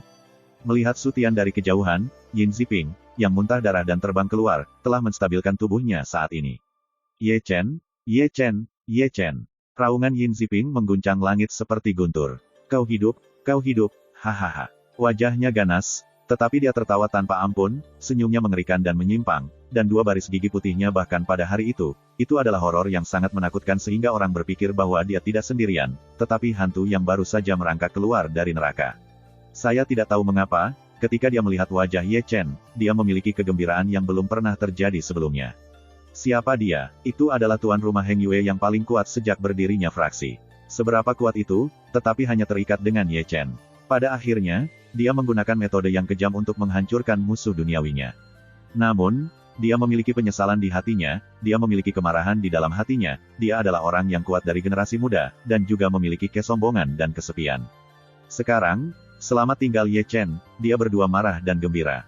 Speaker 1: Melihat Su Tian dari kejauhan, Yin Ziping, yang muntah darah dan terbang keluar, telah menstabilkan tubuhnya saat ini. Ye Chen, Ye Chen, Ye Chen. Raungan Yin Ziping mengguncang langit seperti guntur. Kau hidup, hahaha. Wajahnya ganas, tetapi dia tertawa tanpa ampun, senyumnya mengerikan dan menyimpang, dan 2 baris gigi putihnya bahkan pada hari itu adalah horor yang sangat menakutkan sehingga orang berpikir bahwa dia tidak sendirian, tetapi hantu yang baru saja merangkak keluar dari neraka. Saya tidak tahu mengapa, ketika dia melihat wajah Ye Chen, dia memiliki kegembiraan yang belum pernah terjadi sebelumnya. Siapa dia? Itu adalah tuan rumah Heng Yue yang paling kuat sejak berdirinya fraksi. Seberapa kuat itu, tetapi hanya terikat dengan Ye Chen. Pada akhirnya, dia menggunakan metode yang kejam untuk menghancurkan musuh duniawinya. Namun, dia memiliki penyesalan di hatinya, dia memiliki kemarahan di dalam hatinya, dia adalah orang yang kuat dari generasi muda, dan juga memiliki kesombongan dan kesepian. Sekarang, selamat tinggal Ye Chen, dia berdua marah dan gembira.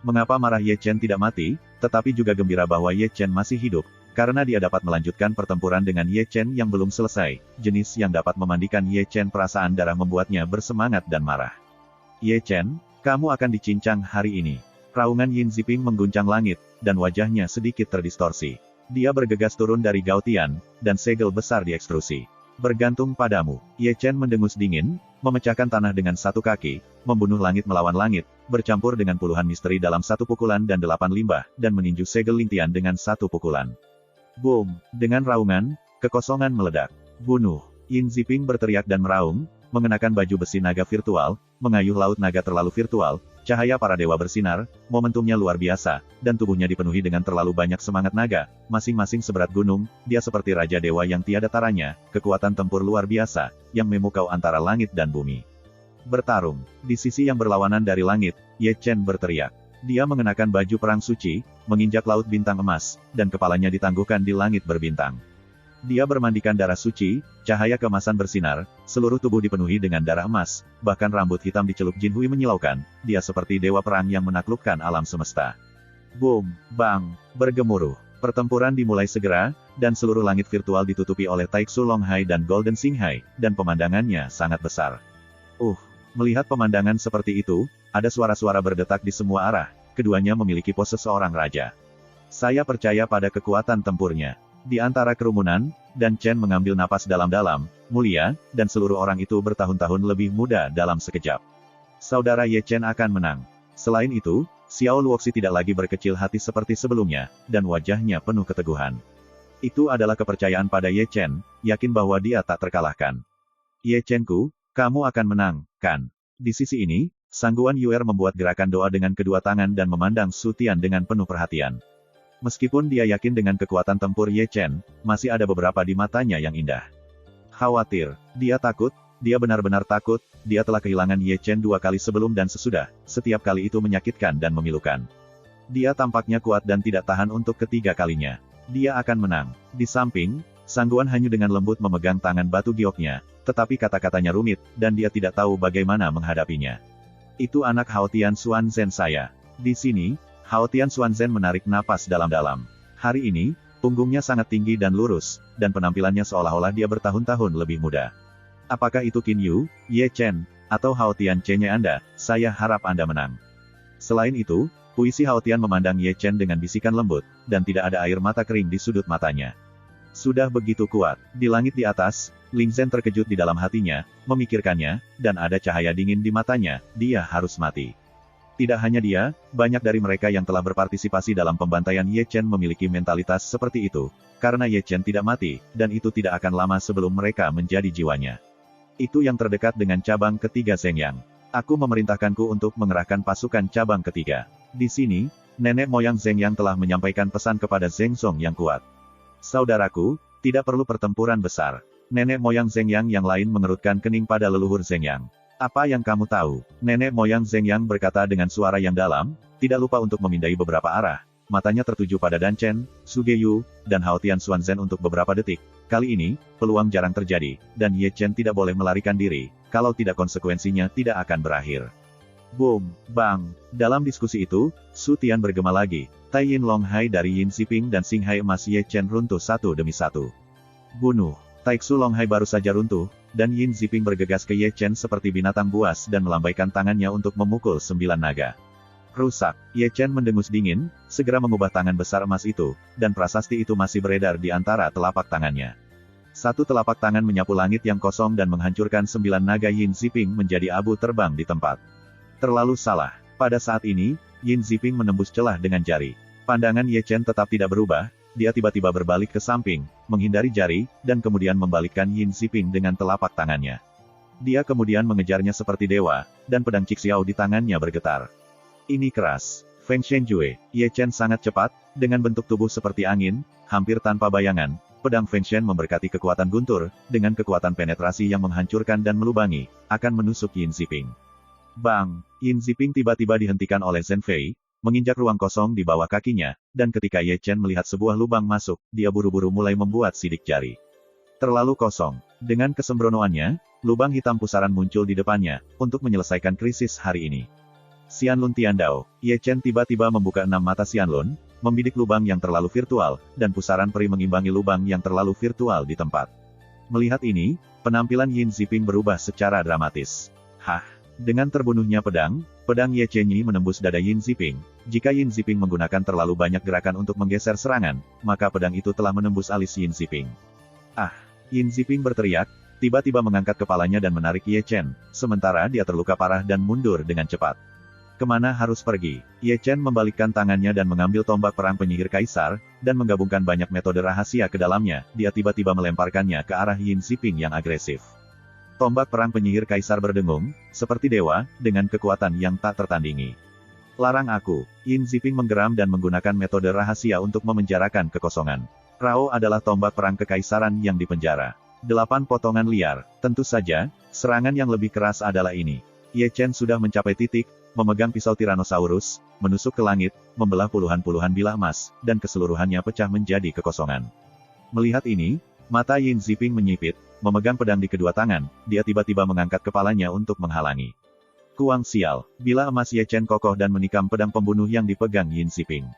Speaker 1: Mengapa marah Ye Chen tidak mati, tetapi juga gembira bahwa Ye Chen masih hidup? Karena dia dapat melanjutkan pertempuran dengan Ye Chen yang belum selesai, jenis yang dapat memandikan Ye Chen perasaan darah membuatnya bersemangat dan marah. Ye Chen, kamu akan dicincang hari ini. Raungan Yin Ziping mengguncang langit, dan wajahnya sedikit terdistorsi. Dia bergegas turun dari Gaotian, dan segel besar diekstrusi. Bergantung padamu. Ye Chen mendengus dingin, memecahkan tanah dengan satu kaki, membunuh langit melawan langit, bercampur dengan puluhan misteri dalam satu pukulan dan 8 limbah, dan meninju segel lintian dengan satu pukulan. Boom! Dengan raungan, kekosongan meledak. Bunuh! Yin Ziping berteriak dan meraung, mengenakan baju besi naga virtual, mengayuh laut naga terlalu virtual, cahaya para dewa bersinar, momentumnya luar biasa, dan tubuhnya dipenuhi dengan terlalu banyak semangat naga, masing-masing seberat gunung, dia seperti raja dewa yang tiada taranya, kekuatan tempur luar biasa, yang memukau antara langit dan bumi. Bertarung. Di sisi yang berlawanan dari langit, Ye Chen berteriak. Dia mengenakan baju perang suci, menginjak laut bintang emas, dan kepalanya ditangguhkan di langit berbintang. Dia bermandikan darah suci, cahaya keemasan bersinar, seluruh tubuh dipenuhi dengan darah emas, bahkan rambut hitam dicelup Jin Hui menyilaukan, dia seperti dewa perang yang menaklukkan alam semesta. Boom, bang, bergemuruh. Pertempuran dimulai segera, dan seluruh langit virtual ditutupi oleh Taiksu Longhai dan Golden Xinghai, dan pemandangannya sangat besar. Melihat pemandangan seperti itu, ada suara-suara berdetak di semua arah, keduanya memiliki pose seorang raja. Saya percaya pada kekuatan tempurnya. Di antara kerumunan, Dan Chen mengambil napas dalam-dalam, mulia, dan seluruh orang itu bertahun-tahun lebih muda dalam sekejap. Saudara Ye Chen akan menang. Selain itu, Xiao Luoxi tidak lagi berkecil hati seperti sebelumnya, dan wajahnya penuh keteguhan. Itu adalah kepercayaan pada Ye Chen, yakin bahwa dia tak terkalahkan. Ye Chen-ku, kamu akan menang, kan? Di sisi ini, Sang Guan Yuer membuat gerakan doa dengan kedua tangan dan memandang Su Tian dengan penuh perhatian. Meskipun dia yakin dengan kekuatan tempur Ye Chen, masih ada beberapa di matanya yang indah. Khawatir, dia takut, dia benar-benar takut, dia telah kehilangan Ye Chen 2 kali sebelum dan sesudah, setiap kali itu menyakitkan dan memilukan. Dia tampaknya kuat dan tidak tahan untuk ketiga kalinya. Dia akan menang. Di samping, Sang Guan Hanyu dengan lembut memegang tangan batu gioknya, tetapi kata-katanya rumit, dan dia tidak tahu bagaimana menghadapinya. Itu anak Hao Tian Xuanzhen saya. Di sini, Hao Tian Xuanzhen menarik napas dalam-dalam. Hari ini, punggungnya sangat tinggi dan lurus, dan penampilannya seolah-olah dia bertahun-tahun lebih muda. Apakah itu Qin Yu, Ye Chen, atau Hao Tian Chen-nya Anda? Saya harap Anda menang. Selain itu, Puisi Hao Tian memandang Ye Chen dengan bisikan lembut, dan tidak ada air mata kering di sudut matanya. Sudah begitu kuat, di langit di atas, Ling Zhen terkejut di dalam hatinya, memikirkannya, dan ada cahaya dingin di matanya, dia harus mati. Tidak hanya dia, banyak dari mereka yang telah berpartisipasi dalam pembantaian Ye Chen memiliki mentalitas seperti itu, karena Ye Chen tidak mati, dan itu tidak akan lama sebelum mereka menjadi jiwanya. Itu yang terdekat dengan cabang ketiga Zhengyang. Aku memerintahkanku untuk mengerahkan pasukan cabang ketiga. Di sini, nenek moyang Zhengyang telah menyampaikan pesan kepada Zheng Song yang kuat. Saudaraku, tidak perlu pertempuran besar. Nenek moyang Zhengyang yang lain mengerutkan kening pada leluhur Zhengyang. Apa yang kamu tahu? Nenek moyang Zhengyang berkata dengan suara yang dalam, tidak lupa untuk memindai beberapa arah. Matanya tertuju pada Dan Chen, Su Geyu, dan Hao Tian Xuanzhen untuk beberapa detik. Kali ini, peluang jarang terjadi, dan Ye Chen tidak boleh melarikan diri, kalau tidak konsekuensinya tidak akan berakhir. Boom, bang. Dalam diskusi itu, Su Tian bergema lagi. Tai Yin Long Hai dari Yin Ziping dan Xing Hai emas Ye Chen runtuh satu demi satu. Bunuh. Taixu Long Hai baru saja runtuh, dan Yin Ziping bergegas ke Ye Chen seperti binatang buas dan melambaikan tangannya untuk memukul 9 naga. Rusak. Ye Chen mendengus dingin, segera mengubah tangan besar emas itu, dan prasasti itu masih beredar di antara telapak tangannya. Satu telapak tangan menyapu langit yang kosong dan menghancurkan 9 naga Yin Ziping menjadi abu terbang di tempat. Terlalu salah. Pada saat ini, Yin Ziping menembus celah dengan jari. Pandangan Ye Chen tetap tidak berubah, dia tiba-tiba berbalik ke samping, menghindari jari, dan kemudian membalikkan Yin Ziping dengan telapak tangannya. Dia kemudian mengejarnya seperti dewa, dan pedang Cixiao di tangannya bergetar. Ini keras. Feng Shenjue, Ye Chen sangat cepat, dengan bentuk tubuh seperti angin, hampir tanpa bayangan, pedang Feng Shen memberkati kekuatan guntur, dengan kekuatan penetrasi yang menghancurkan dan melubangi, akan menusuk Yin Ziping. Bang! Yin Ziping tiba-tiba dihentikan oleh Zhen Fei, menginjak ruang kosong di bawah kakinya, dan ketika Ye Chen melihat sebuah lubang masuk, dia buru-buru mulai membuat sidik jari. Terlalu kosong. Dengan kesembronoannya, lubang hitam pusaran muncul di depannya, untuk menyelesaikan krisis hari ini. Xianlun Tiandao, Ye Chen tiba-tiba membuka 6 mata Xianlun, membidik lubang yang terlalu virtual, dan pusaran peri mengimbangi lubang yang terlalu virtual di tempat. Melihat ini, penampilan Yin Ziping berubah secara dramatis. Hah! Dengan terbunuhnya pedang Ye Chen menembus dada Yin Ziping. Jika Yin Ziping menggunakan terlalu banyak gerakan untuk menggeser serangan, maka pedang itu telah menembus alis Yin Ziping. Ah! Yin Ziping berteriak, tiba-tiba mengangkat kepalanya dan menarik Ye Chen, sementara dia terluka parah dan mundur dengan cepat. Kemana harus pergi? Ye Chen membalikkan tangannya dan mengambil tombak perang penyihir kaisar, dan menggabungkan banyak metode rahasia ke dalamnya, dia tiba-tiba melemparkannya ke arah Yin Ziping yang agresif. Tombak perang penyihir kaisar berdengung, seperti dewa, dengan kekuatan yang tak tertandingi. Larang aku. Yin Ziping menggeram dan menggunakan metode rahasia untuk memenjarakan kekosongan. Rao adalah tombak perang kekaisaran yang dipenjara. 8 potongan liar. Tentu saja, serangan yang lebih keras adalah ini. Ye Chen sudah mencapai titik, memegang pisau Tyrannosaurus, menusuk ke langit, membelah puluhan-puluhan bilah emas, dan keseluruhannya pecah menjadi kekosongan. Melihat ini, mata Yin Ziping menyipit, memegang pedang di kedua tangan, dia tiba-tiba mengangkat kepalanya untuk menghalangi. Kuang sial, bilah emas Ye Chen kokoh dan menikam pedang pembunuh yang dipegang Yin Ziping.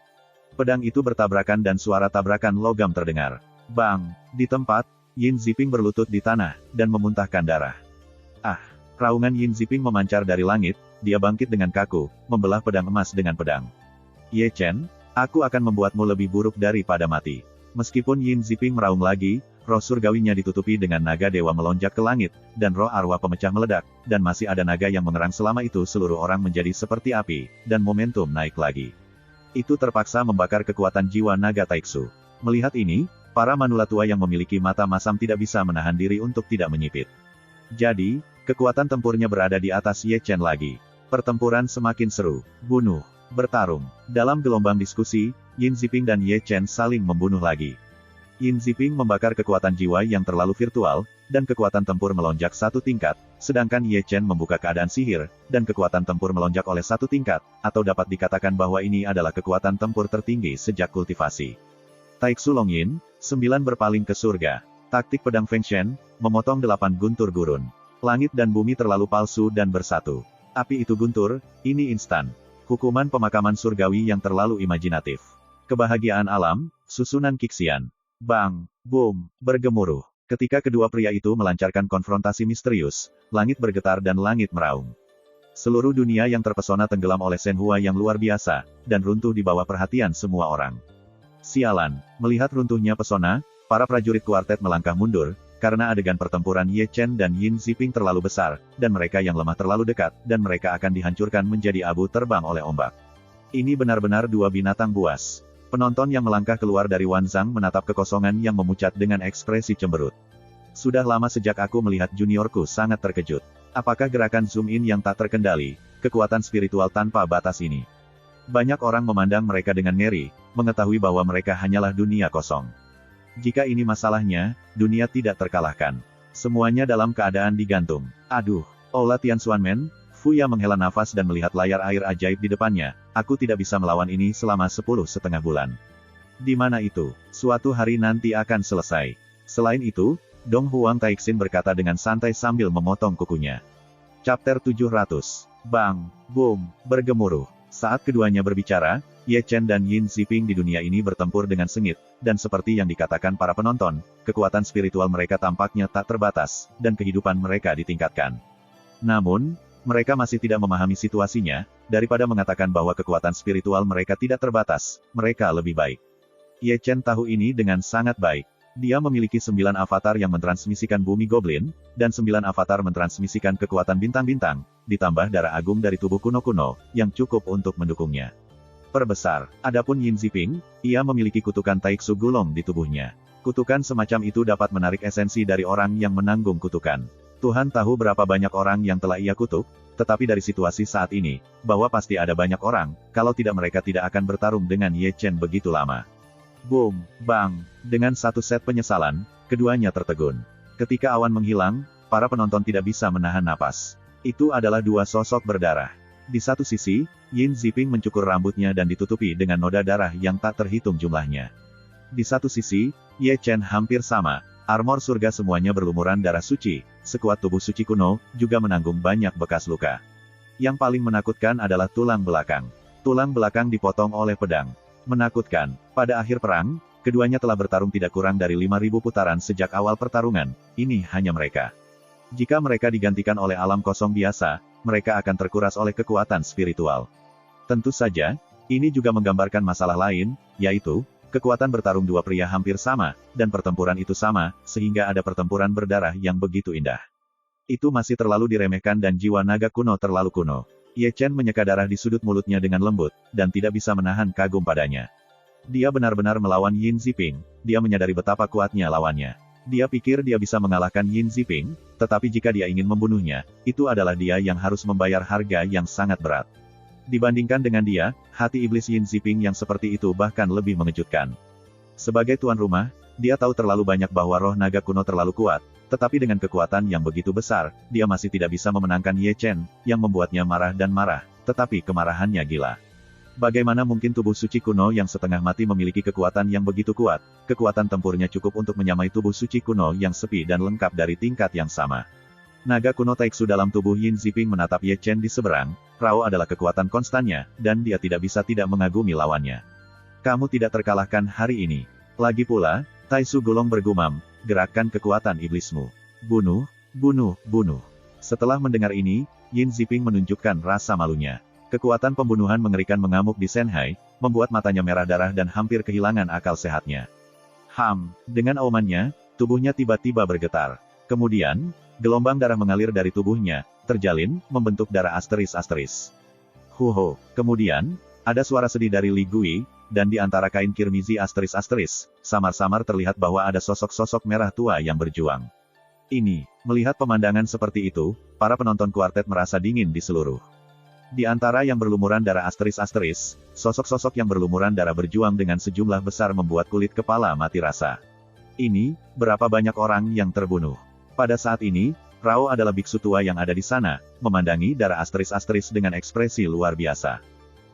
Speaker 1: Pedang itu bertabrakan dan suara tabrakan logam terdengar. Bang! Di tempat, Yin Ziping berlutut di tanah, dan memuntahkan darah. Ah! Raungan Yin Ziping memancar dari langit, dia bangkit dengan kaku, membelah pedang emas dengan pedang. Ye Chen, aku akan membuatmu lebih buruk daripada mati. Meskipun Yin Ziping meraung lagi, roh surgawinya ditutupi dengan naga dewa melonjak ke langit, dan roh arwah pemecah meledak, dan masih ada naga yang mengerang selama itu seluruh orang menjadi seperti api, dan momentum naik lagi. Itu terpaksa membakar kekuatan jiwa naga Taixu. Melihat ini, para manula tua yang memiliki mata masam tidak bisa menahan diri untuk tidak menyipit. Jadi, kekuatan tempurnya berada di atas Ye Chen lagi. Pertempuran semakin seru. Bunuh. Bertarung. Dalam gelombang diskusi, Yin Ziping dan Ye Chen saling membunuh lagi. Yin Ziping membakar kekuatan jiwa yang terlalu virtual, dan kekuatan tempur melonjak 1 tingkat, sedangkan Ye Chen membuka keadaan sihir, dan kekuatan tempur melonjak oleh 1 tingkat, atau dapat dikatakan bahwa ini adalah kekuatan tempur tertinggi sejak kultivasi. Taixu Longyin, 9 berpaling ke surga. Taktik pedang Feng Shen, memotong 8 guntur gurun. Langit dan bumi terlalu palsu dan bersatu. Api itu guntur, ini instan. Hukuman pemakaman surgawi yang terlalu imajinatif. Kebahagiaan alam, susunan Kixian. Bang! Boom! Bergemuruh. Ketika kedua pria itu melancarkan konfrontasi misterius, langit bergetar dan langit meraung. Seluruh dunia yang terpesona tenggelam oleh Shenhua yang luar biasa, dan runtuh di bawah perhatian semua orang. Sialan, melihat runtuhnya pesona, para prajurit kuartet melangkah mundur, karena adegan pertempuran Ye Chen dan Yin Ziping terlalu besar, dan mereka yang lemah terlalu dekat, dan mereka akan dihancurkan menjadi abu terbang oleh ombak. Ini benar-benar dua binatang buas. Penonton yang melangkah keluar dari Wanzang menatap kekosongan yang memucat dengan ekspresi cemberut. Sudah lama sejak aku melihat juniorku sangat terkejut. Apakah gerakan zoom in yang tak terkendali, kekuatan spiritual tanpa batas ini? Banyak orang memandang mereka dengan ngeri, mengetahui bahwa mereka hanyalah dunia kosong. Jika ini masalahnya, dunia tidak terkalahkan. Semuanya dalam keadaan digantung. Aduh, Ola Tianxuanmen, Fuya menghela nafas dan melihat layar air ajaib di depannya. Aku tidak bisa melawan ini selama 10,5 bulan. Di mana itu? Suatu hari nanti akan selesai. Selain itu, Dong Huang Taixin berkata dengan santai sambil memotong kukunya. Chapter 700. Bang, boom, bergemuruh. Saat keduanya berbicara, Ye Chen dan Yin Ziping di dunia ini bertempur dengan sengit, dan seperti yang dikatakan para penonton, kekuatan spiritual mereka tampaknya tak terbatas, dan kehidupan mereka ditingkatkan. Namun, mereka masih tidak memahami situasinya, daripada mengatakan bahwa kekuatan spiritual mereka tidak terbatas, mereka lebih baik. Ye Chen tahu ini dengan sangat baik. Dia memiliki 9 avatar yang mentransmisikan bumi goblin, dan 9 avatar mentransmisikan kekuatan bintang-bintang, ditambah darah agung dari tubuh kuno-kuno, yang cukup untuk mendukungnya. Perbesar, adapun Yin Ziping, ia memiliki kutukan Taiksu Gulong di tubuhnya. Kutukan semacam itu dapat menarik esensi dari orang yang menanggung kutukan. Tuhan tahu berapa banyak orang yang telah ia kutuk, tetapi dari situasi saat ini, bahwa pasti ada banyak orang, kalau tidak mereka tidak akan bertarung dengan Ye Chen begitu lama. Boom, bang, dengan satu set penyesalan, keduanya tertegun. Ketika awan menghilang, para penonton tidak bisa menahan napas. Itu adalah dua sosok berdarah. Di satu sisi, Yin Ziping mencukur rambutnya dan ditutupi dengan noda darah yang tak terhitung jumlahnya. Di satu sisi, Ye Chen hampir sama, armor surga semuanya berlumuran darah suci, sekuat tubuh suci kuno, juga menanggung banyak bekas luka. Yang paling menakutkan adalah tulang belakang. Tulang belakang dipotong oleh pedang. Menakutkan, pada akhir perang, keduanya telah bertarung tidak kurang dari 5.000 putaran sejak awal pertarungan, ini hanya mereka. Jika mereka digantikan oleh alam kosong biasa, mereka akan terkuras oleh kekuatan spiritual. Tentu saja, ini juga menggambarkan masalah lain, yaitu, kekuatan bertarung dua pria hampir sama, dan pertempuran itu sama, sehingga ada pertempuran berdarah yang begitu indah. Itu masih terlalu diremehkan dan jiwa naga kuno terlalu kuno. Ye Chen menyeka darah di sudut mulutnya dengan lembut, dan tidak bisa menahan kagum padanya. Dia benar-benar melawan Yin Ziping, dia menyadari betapa kuatnya lawannya. Dia pikir dia bisa mengalahkan Yin Ziping, tetapi jika dia ingin membunuhnya, itu adalah dia yang harus membayar harga yang sangat berat. Dibandingkan dengan dia, hati iblis Yin Ziping yang seperti itu bahkan lebih mengejutkan. Sebagai tuan rumah, dia tahu terlalu banyak bahwa roh naga kuno terlalu kuat, tetapi dengan kekuatan yang begitu besar, dia masih tidak bisa memenangkan Ye Chen, yang membuatnya marah dan marah, tetapi kemarahannya gila. Bagaimana mungkin tubuh suci kuno yang setengah mati memiliki kekuatan yang begitu kuat? Kekuatan tempurnya cukup untuk menyamai tubuh suci kuno yang sepi dan lengkap dari tingkat yang sama. Naga kuno Taiksu dalam tubuh Yin Ziping menatap Ye Chen di seberang, Rao adalah kekuatan konstannya, dan dia tidak bisa tidak mengagumi lawannya. Kamu tidak terkalahkan hari ini. Lagi pula, Taiksu Gulong bergumam, gerakkan kekuatan iblismu. Bunuh, bunuh, bunuh. Setelah mendengar ini, Yin Ziping menunjukkan rasa malunya. Kekuatan pembunuhan mengerikan mengamuk di Shanghai, membuat matanya merah darah dan hampir kehilangan akal sehatnya. Dengan aumannya, tubuhnya tiba-tiba bergetar. Kemudian, gelombang darah mengalir dari tubuhnya, terjalin, membentuk darah asteris-asteris. Huho. Kemudian, ada suara sedih dari Li Gui, dan di antara kain kirmizi asteris-asteris, samar-samar terlihat bahwa ada sosok-sosok merah tua yang berjuang. Melihat pemandangan seperti itu, para penonton kuartet merasa dingin di seluruh. Di antara yang berlumuran darah asteris-asteris, sosok-sosok yang berlumuran darah berjuang dengan sejumlah besar membuat kulit kepala mati rasa. Berapa banyak orang yang terbunuh. Pada saat ini, Rao adalah biksu tua yang ada di sana, memandangi darah asteris-asteris dengan ekspresi luar biasa.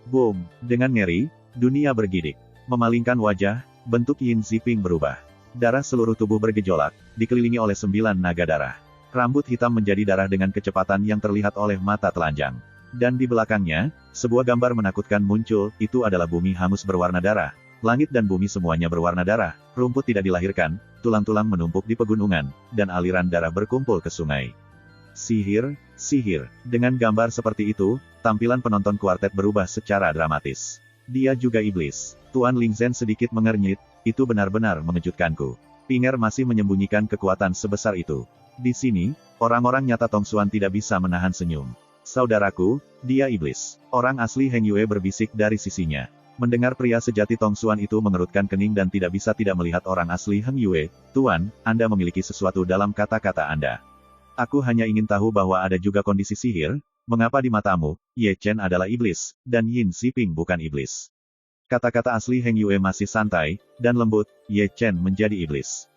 Speaker 1: Boom! Dengan ngeri, dunia bergidik. Memalingkan wajah, bentuk Yin Ziping berubah. Darah seluruh tubuh bergejolak, dikelilingi oleh 9 naga darah. Rambut hitam menjadi darah dengan kecepatan yang terlihat oleh mata telanjang. Dan di belakangnya, sebuah gambar menakutkan muncul, itu adalah bumi hangus berwarna darah. Langit dan bumi semuanya berwarna darah, rumput tidak dilahirkan, tulang-tulang menumpuk di pegunungan, dan aliran darah berkumpul ke sungai. Sihir, sihir. Dengan gambar seperti itu, tampilan penonton kuartet berubah secara dramatis. Dia juga iblis. Tuan Lingzhen sedikit mengernyit, itu benar-benar mengejutkanku. Pinger masih menyembunyikan kekuatan sebesar itu. Di sini, orang-orang nyata Tongsuan tidak bisa menahan senyum. Saudaraku, dia iblis. Orang asli Heng Yue berbisik dari sisinya. Mendengar pria sejati Tongsuan itu mengerutkan kening dan tidak bisa tidak melihat orang asli Heng Yue. Tuan, Anda memiliki sesuatu dalam kata-kata Anda. Aku hanya ingin tahu bahwa ada juga kondisi sihir. Mengapa di matamu, Ye Chen adalah iblis, dan Yin Xiping bukan iblis? Kata-kata asli Heng Yue masih santai, dan lembut, Ye Chen menjadi iblis.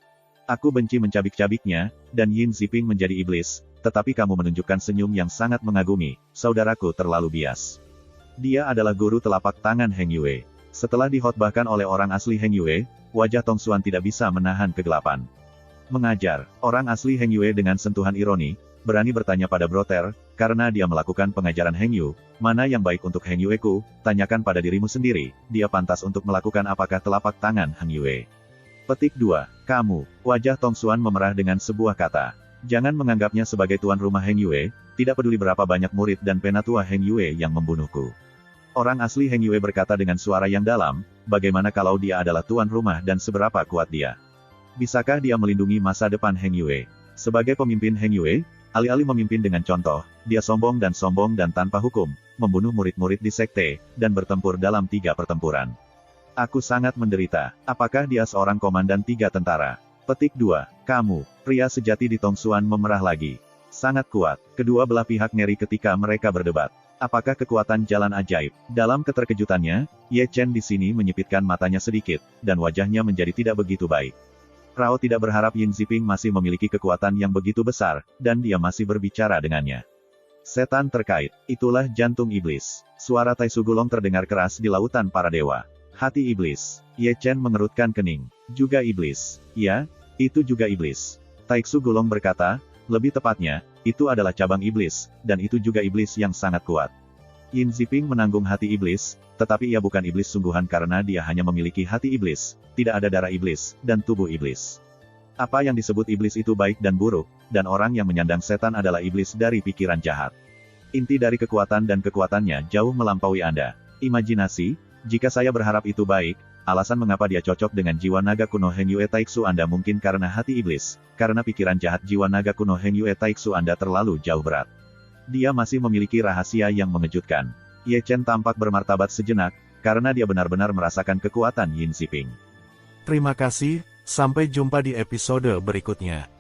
Speaker 1: Aku benci mencabik-cabiknya, dan Yin Xiping menjadi iblis, tetapi kamu menunjukkan senyum yang sangat mengagumi, saudaraku terlalu bias. Dia adalah guru telapak tangan Heng Yue. Setelah dihotbahkan oleh orang asli Heng Yue, wajah Tongsuan tidak bisa menahan kegelapan. Mengajar, orang asli Heng Yue dengan sentuhan ironi, berani bertanya pada Broter, karena dia melakukan pengajaran Heng Yu, mana yang baik untuk Heng Yue-ku, tanyakan pada dirimu sendiri, dia pantas untuk melakukan apakah telapak tangan Heng Yue. Petik 2. Kamu, wajah Tongsuan memerah dengan sebuah kata. Jangan menganggapnya sebagai tuan rumah Heng Yue, tidak peduli berapa banyak murid dan penatua Heng Yue yang membunuhku. Orang asli Heng Yue berkata dengan suara yang dalam, bagaimana kalau dia adalah tuan rumah dan seberapa kuat dia? Bisakah dia melindungi masa depan Heng Yue? Sebagai pemimpin Heng Yue, alih-alih memimpin dengan contoh, dia sombong dan tanpa hukum, membunuh murid-murid di sekte, dan bertempur dalam 3 pertempuran. Aku sangat menderita. Apakah dia seorang komandan 3 tentara? Petik 2. Kamu, pria sejati di Tongsuan memerah lagi. Sangat kuat. Kedua belah pihak ngeri ketika mereka berdebat. Apakah kekuatan jalan ajaib? Dalam keterkejutannya, Ye Chen di sini menyipitkan matanya sedikit, dan wajahnya menjadi tidak begitu baik. Rao tidak berharap Yin Xiping masih memiliki kekuatan yang begitu besar, dan dia masih berbicara dengannya. Setan terkait, itulah jantung iblis. Suara Tai Sugulong terdengar keras di lautan para dewa. Hati iblis. Ye Chen mengerutkan kening. Juga iblis. Ya, itu juga iblis. Tai Sugulong berkata, lebih tepatnya, itu adalah cabang iblis, dan itu juga iblis yang sangat kuat. Yin Xiping menanggung hati iblis, tetapi ia bukan iblis sungguhan karena dia hanya memiliki hati iblis, tidak ada darah iblis, dan tubuh iblis. Apa yang disebut iblis itu baik dan buruk, dan orang yang menyandang setan adalah iblis dari pikiran jahat. Inti dari kekuatan dan kekuatannya jauh melampaui Anda. Imajinasi, jika saya berharap itu baik, alasan mengapa dia cocok dengan jiwa naga kuno Heng Yue Taiksu Anda mungkin karena hati iblis, karena pikiran jahat jiwa naga kuno Heng Yue Taiksu Anda terlalu jauh berat. Dia masih memiliki rahasia yang mengejutkan. Ye Chen tampak bermartabat sejenak, karena dia benar-benar merasakan kekuatan Yin Xiping.
Speaker 2: Terima kasih, sampai jumpa di episode berikutnya.